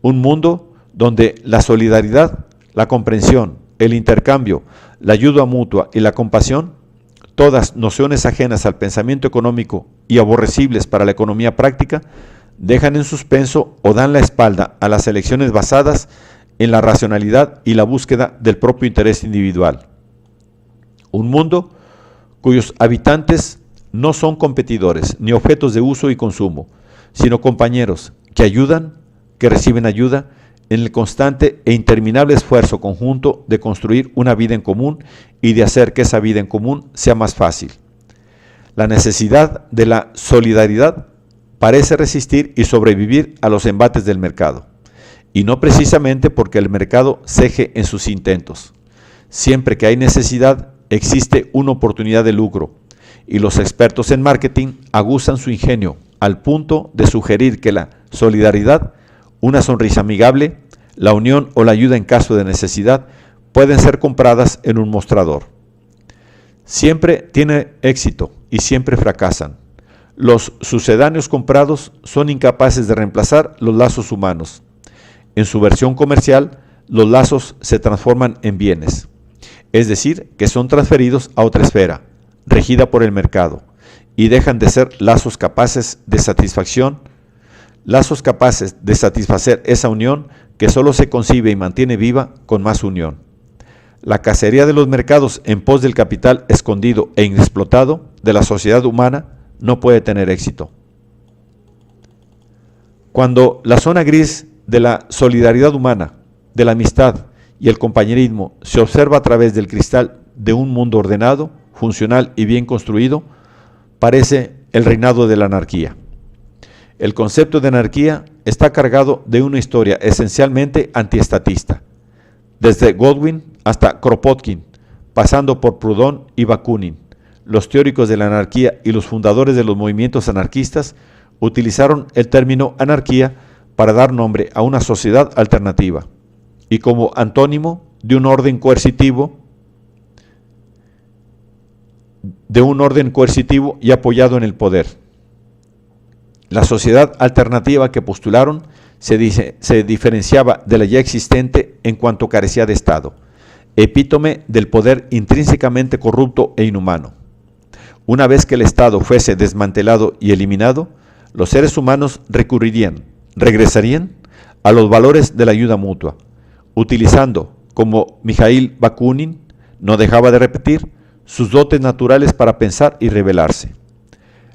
un mundo donde la solidaridad, la comprensión, el intercambio, la ayuda mutua y la compasión, todas nociones ajenas al pensamiento económico y aborrecibles para la economía práctica, dejan en suspenso o dan la espalda a las elecciones basadas en la racionalidad y la búsqueda del propio interés individual. Un mundo cuyos habitantes no son competidores ni objetos de uso y consumo, sino compañeros que ayudan, que reciben ayuda en el constante e interminable esfuerzo conjunto de construir una vida en común y de hacer que esa vida en común sea más fácil. La necesidad de la solidaridad parece resistir y sobrevivir a los embates del mercado, y no precisamente porque el mercado ceje en sus intentos. Siempre que hay necesidad, existe una oportunidad de lucro, y los expertos en marketing aguzan su ingenio al punto de sugerir que la solidaridad, una sonrisa amigable, la unión o la ayuda en caso de necesidad pueden ser compradas en un mostrador. Siempre tiene éxito y siempre fracasan. Los sucedáneos comprados son incapaces de reemplazar los lazos humanos. En su versión comercial, los lazos se transforman en bienes, es decir, que son transferidos a otra esfera, regida por el mercado, y dejan de ser lazos capaces de satisfacción, lazos capaces de satisfacer esa unión que solo se concibe y mantiene viva con más unión. La cacería de los mercados en pos del capital escondido e inexplotado de la sociedad humana no puede tener éxito. Cuando la zona gris de la solidaridad humana, de la amistad y el compañerismo se observa a través del cristal de un mundo ordenado, funcional y bien construido, parece el reinado de la anarquía. El concepto de anarquía está cargado de una historia esencialmente antiestatista, desde Godwin hasta Kropotkin, pasando por Proudhon y Bakunin. Los teóricos de la anarquía y los fundadores de los movimientos anarquistas utilizaron el término anarquía para dar nombre a una sociedad alternativa y como antónimo de un orden coercitivo y apoyado en el poder. La sociedad alternativa que postularon se diferenciaba de la ya existente en cuanto carecía de Estado, epítome del poder intrínsecamente corrupto e inhumano. Una vez que el Estado fuese desmantelado y eliminado, los seres humanos regresarían a los valores de la ayuda mutua, utilizando, como Mikhail Bakunin no dejaba de repetir, sus dotes naturales para pensar y rebelarse.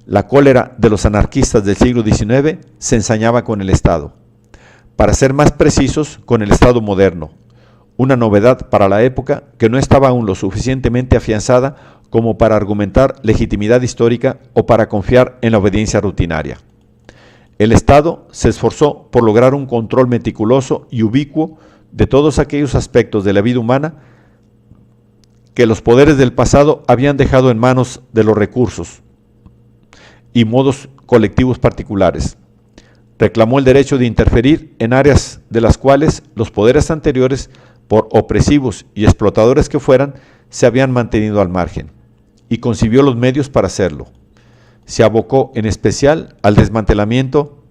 La cólera de los anarquistas del siglo XIX se ensañaba con el Estado. Para ser más precisos, con el Estado moderno, una novedad para la época que no estaba aún lo suficientemente afianzada como para argumentar legitimidad histórica o para confiar en la obediencia rutinaria. El Estado se esforzó por lograr un control meticuloso y ubicuo de todos aquellos aspectos de la vida humana que los poderes del pasado habían dejado en manos de los recursos y modos colectivos particulares. Reclamó el derecho de interferir en áreas de las cuales los poderes anteriores, por opresivos y explotadores que fueran, se habían mantenido al margen, y concibió los medios para hacerlo. Se abocó en especial al desmantelamiento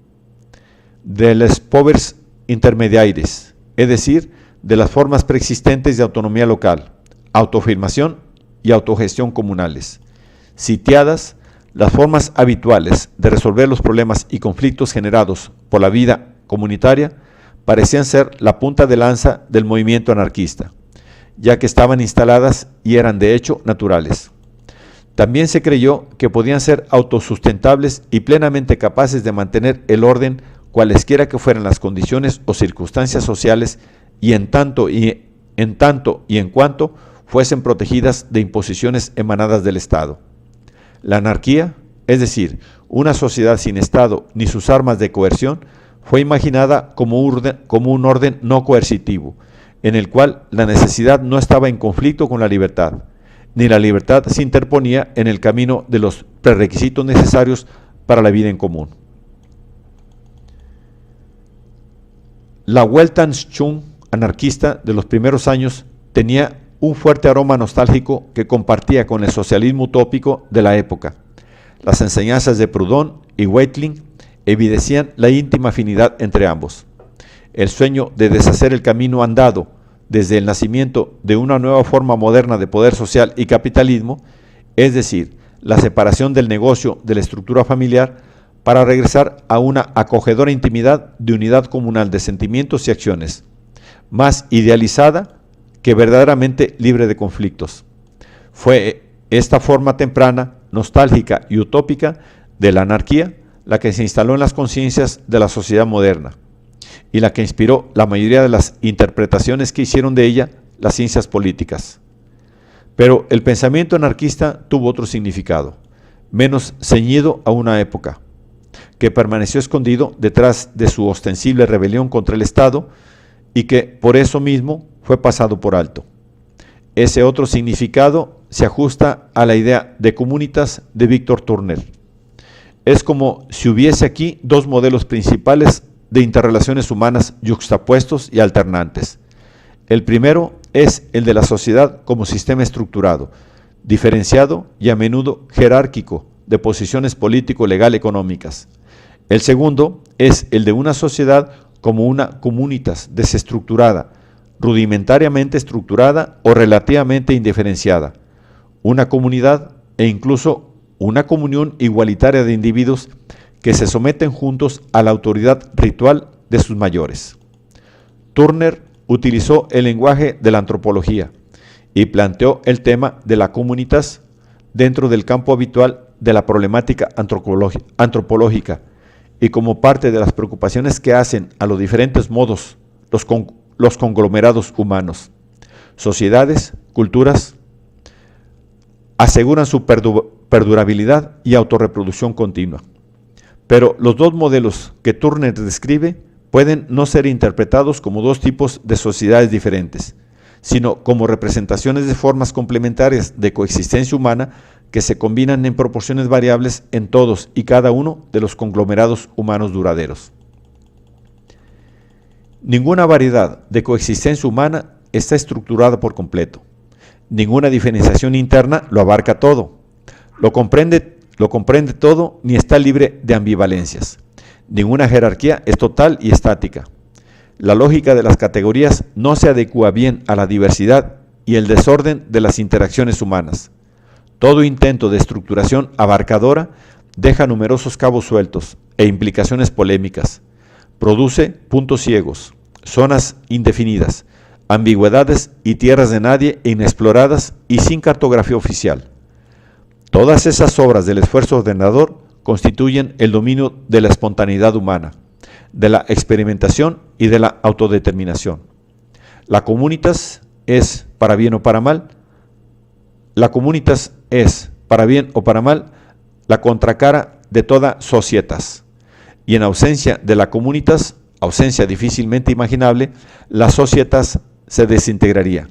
de los povers intermediaires, es decir, de las formas preexistentes de autonomía local, autoafirmación y autogestión comunales. Sitiadas, las formas habituales de resolver los problemas y conflictos generados por la vida comunitaria parecían ser la punta de lanza del movimiento anarquista, ya que estaban instaladas y eran de hecho naturales. También se creyó que podían ser autosustentables y plenamente capaces de mantener el orden cualesquiera que fueran las condiciones o circunstancias sociales y en tanto y en cuanto fuesen protegidas de imposiciones emanadas del Estado. La anarquía, es decir, una sociedad sin Estado ni sus armas de coerción, fue imaginada como un orden no coercitivo, en el cual la necesidad no estaba en conflicto con la libertad, ni la libertad se interponía en el camino de los prerequisitos necesarios para la vida en común. La Weltanschauung anarquista de los primeros años tenía un fuerte aroma nostálgico que compartía con el socialismo utópico de la época. Las enseñanzas de Proudhon y Weitling evidencian la íntima afinidad entre ambos. El sueño de deshacer el camino andado desde el nacimiento de una nueva forma moderna de poder social y capitalismo, es decir, la separación del negocio de la estructura familiar para regresar a una acogedora intimidad de unidad comunal de sentimientos y acciones, más idealizada que verdaderamente libre de conflictos. Fue esta forma temprana, nostálgica y utópica de la anarquía la que se instaló en las conciencias de la sociedad moderna y la que inspiró la mayoría de las interpretaciones que hicieron de ella las ciencias políticas. Pero el pensamiento anarquista tuvo otro significado, menos ceñido a una época, que permaneció escondido detrás de su ostensible rebelión contra el Estado y que por eso mismo fue pasado por alto. Ese otro significado se ajusta a la idea de comunitas de Víctor Turner. Es como si hubiese aquí dos modelos principales de interrelaciones humanas yuxtapuestos y alternantes. El primero es el de la sociedad como sistema estructurado, diferenciado y a menudo jerárquico de posiciones político-legal-económicas. El segundo es el de una sociedad como una comunitas desestructurada, rudimentariamente estructurada o relativamente indiferenciada, una comunidad e incluso una comunión igualitaria de individuos que se someten juntos a la autoridad ritual de sus mayores. Turner utilizó el lenguaje de la antropología y planteó el tema de la comunitas dentro del campo habitual de la problemática antropológica, y como parte de las preocupaciones que hacen a los diferentes modos los conglomerados humanos, sociedades, culturas, aseguran su perdurabilidad y autorreproducción continua. Pero los dos modelos que Turner describe pueden no ser interpretados como dos tipos de sociedades diferentes, sino como representaciones de formas complementarias de coexistencia humana que se combinan en proporciones variables en todos y cada uno de los conglomerados humanos duraderos. Ninguna variedad de coexistencia humana está estructurada por completo. Ninguna diferenciación interna lo abarca todo, lo comprende todo ni está libre de ambivalencias. Ninguna jerarquía es total y estática. La lógica de las categorías no se adecua bien a la diversidad y el desorden de las interacciones humanas. Todo intento de estructuración abarcadora deja numerosos cabos sueltos e implicaciones polémicas. Produce puntos ciegos, zonas indefinidas, ambigüedades y tierras de nadie inexploradas y sin cartografía oficial. Todas esas obras del esfuerzo ordenador constituyen el dominio de la espontaneidad humana, de la experimentación y de la autodeterminación. La comunitas es, para bien o para mal, la contracara de toda societas. Y en ausencia de la comunitas, ausencia difícilmente imaginable, la societas se desintegraría.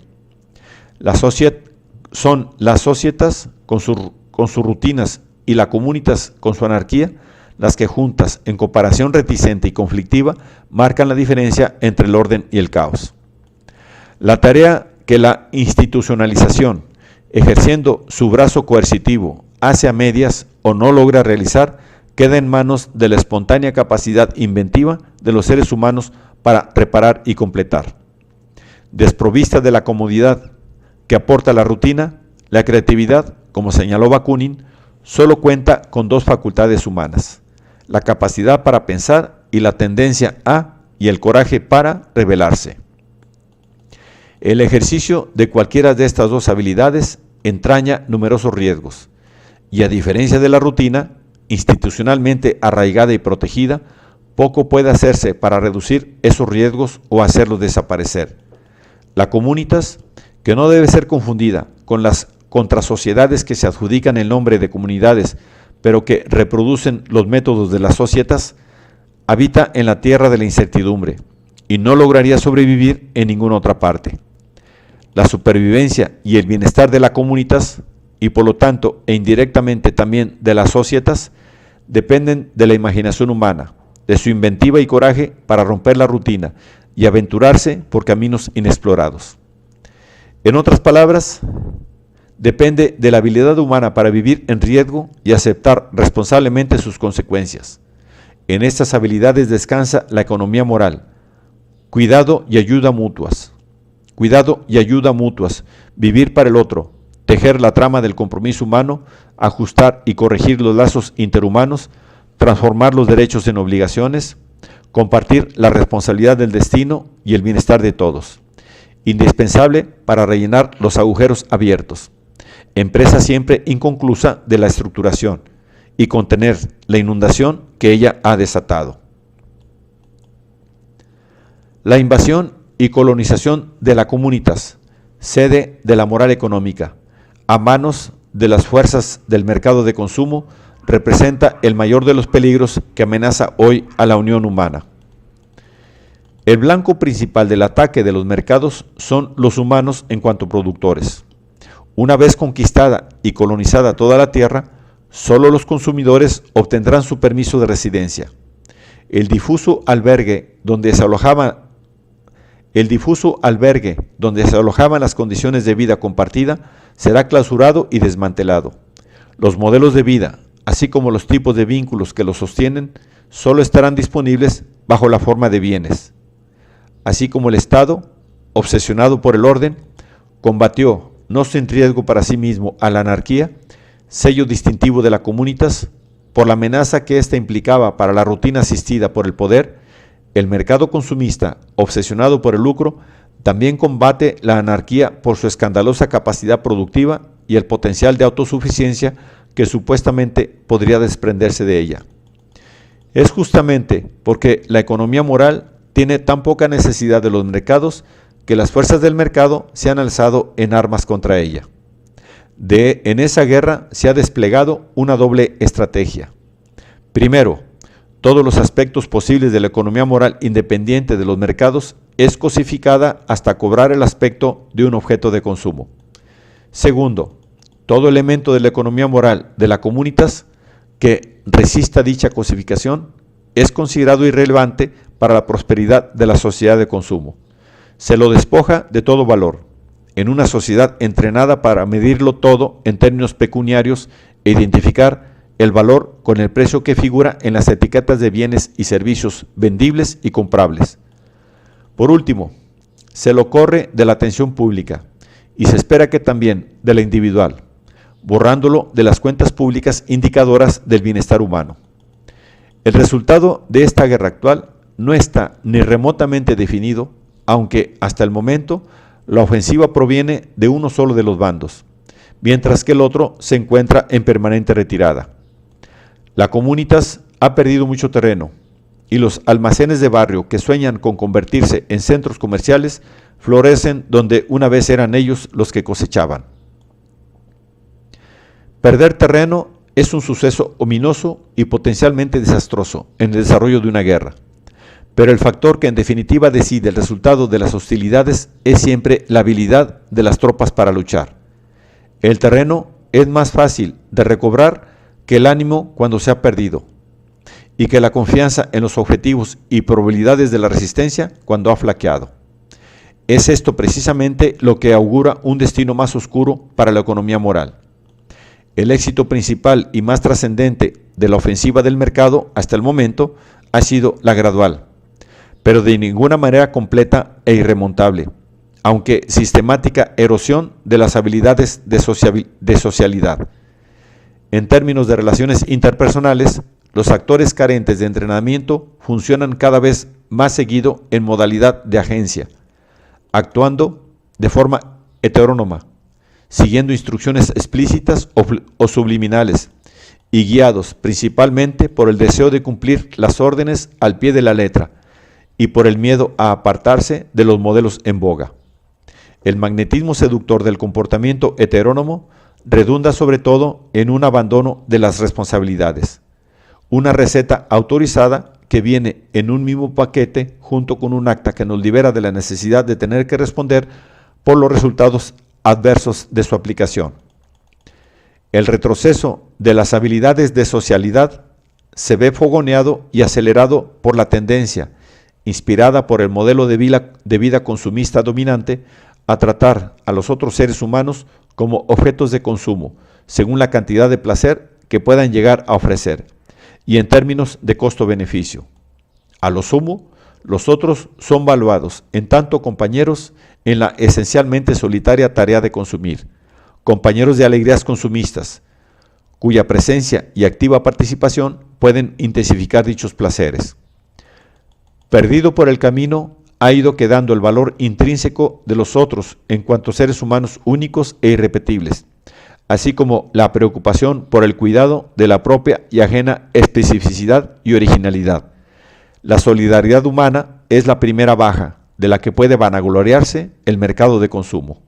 Son las societas con sus rutinas y la comunitas con su anarquía, las que juntas, en comparación reticente y conflictiva, marcan la diferencia entre el orden y el caos. La tarea que la institucionalización, ejerciendo su brazo coercitivo, hace a medias o no logra realizar, queda en manos de la espontánea capacidad inventiva de los seres humanos para reparar y completar. Desprovista de la comodidad que aporta la rutina, la creatividad, como señaló Bakunin, solo cuenta con dos facultades humanas: la capacidad para pensar y la tendencia a y el coraje para rebelarse. El ejercicio de cualquiera de estas dos habilidades entraña numerosos riesgos, y a diferencia de la rutina, institucionalmente arraigada y protegida, poco puede hacerse para reducir esos riesgos o hacerlos desaparecer. La comunitas, que no debe ser confundida con las contrasociedades que se adjudican el nombre de comunidades, pero que reproducen los métodos de las societas, habita en la tierra de la incertidumbre y no lograría sobrevivir en ninguna otra parte. La supervivencia y el bienestar de la comunitas, y por lo tanto e indirectamente también de las societas, dependen de la imaginación humana, de su inventiva y coraje para romper la rutina y aventurarse por caminos inexplorados. En otras palabras, depende de la habilidad humana para vivir en riesgo y aceptar responsablemente sus consecuencias. En estas habilidades descansa la economía moral, cuidado y ayuda mutuas, vivir para el otro, tejer la trama del compromiso humano, ajustar y corregir los lazos interhumanos, transformar los derechos en obligaciones, compartir la responsabilidad del destino y el bienestar de todos. Indispensable para rellenar los agujeros abiertos. Empresa siempre inconclusa de la estructuración y contener la inundación que ella ha desatado. La invasión y colonización de la comunitas, sede de la moral económica, a manos de las fuerzas del mercado de consumo, representa el mayor de los peligros que amenaza hoy a la unión humana. El blanco principal del ataque de los mercados son los humanos en cuanto productores. Una vez conquistada y colonizada toda la tierra, solo los consumidores obtendrán su permiso de residencia. El difuso albergue donde se alojaban las condiciones de vida compartida será clausurado y desmantelado. Los modelos de vida, así como los tipos de vínculos que los sostienen, solo estarán disponibles bajo la forma de bienes. Así como el Estado, obsesionado por el orden, combatió, no sin riesgo para sí mismo, a la anarquía, sello distintivo de la comunitas, por la amenaza que ésta implicaba para la rutina asistida por el poder, el mercado consumista, obsesionado por el lucro, también combate la anarquía por su escandalosa capacidad productiva y el potencial de autosuficiencia que supuestamente podría desprenderse de ella. Es justamente porque la economía moral tiene tan poca necesidad de los mercados que las fuerzas del mercado se han alzado en armas contra ella. En esa guerra se ha desplegado una doble estrategia. Primero, todos los aspectos posibles de la economía moral independiente de los mercados es cosificada hasta cobrar el aspecto de un objeto de consumo. Segundo, todo elemento de la economía moral de la comunitas que resista dicha cosificación es considerado irrelevante para la prosperidad de la sociedad de consumo. Se lo despoja de todo valor, en una sociedad entrenada para medirlo todo en términos pecuniarios e identificar el valor con el precio que figura en las etiquetas de bienes y servicios vendibles y comprables. Por último, se lo corre de la atención pública y se espera que también de la individual, borrándolo de las cuentas públicas indicadoras del bienestar humano. El resultado de esta guerra actual no está ni remotamente definido, aunque hasta el momento la ofensiva proviene de uno solo de los bandos, mientras que el otro se encuentra en permanente retirada. La comunitas ha perdido mucho terreno y los almacenes de barrio que sueñan con convertirse en centros comerciales florecen donde una vez eran ellos los que cosechaban. Perder terreno es un suceso ominoso y potencialmente desastroso en el desarrollo de una guerra, pero el factor que en definitiva decide el resultado de las hostilidades es siempre la habilidad de las tropas para luchar. El terreno es más fácil de recobrar que el ánimo cuando se ha perdido, y que la confianza en los objetivos y probabilidades de la resistencia cuando ha flaqueado. Es esto precisamente lo que augura un destino más oscuro para la economía moral. El éxito principal y más trascendente de la ofensiva del mercado hasta el momento ha sido la gradual, pero de ninguna manera completa e irremontable, aunque sistemática erosión de las habilidades de socialidad. En términos de relaciones interpersonales, los actores carentes de entrenamiento funcionan cada vez más seguido en modalidad de agencia, actuando de forma heterónoma, siguiendo instrucciones explícitas o subliminales, y guiados principalmente por el deseo de cumplir las órdenes al pie de la letra y por el miedo a apartarse de los modelos en boga. El magnetismo seductor del comportamiento heterónomo redunda sobre todo en un abandono de las responsabilidades, una receta autorizada que viene en un mismo paquete junto con un acta que nos libera de la necesidad de tener que responder por los resultados adversos de su aplicación. El retroceso de las habilidades de socialidad se ve fogoneado y acelerado por la tendencia, inspirada por el modelo de vida consumista dominante, a tratar a los otros seres humanos como objetos de consumo, según la cantidad de placer que puedan llegar a ofrecer, y en términos de costo-beneficio. A lo sumo, los otros son valuados en tanto compañeros en la esencialmente solitaria tarea de consumir, compañeros de alegrías consumistas, cuya presencia y activa participación pueden intensificar dichos placeres. Perdido por el camino, ha ido quedando el valor intrínseco de los otros en cuanto seres humanos únicos e irrepetibles, así como la preocupación por el cuidado de la propia y ajena especificidad y originalidad. La solidaridad humana es la primera baja de la que puede vanagloriarse el mercado de consumo.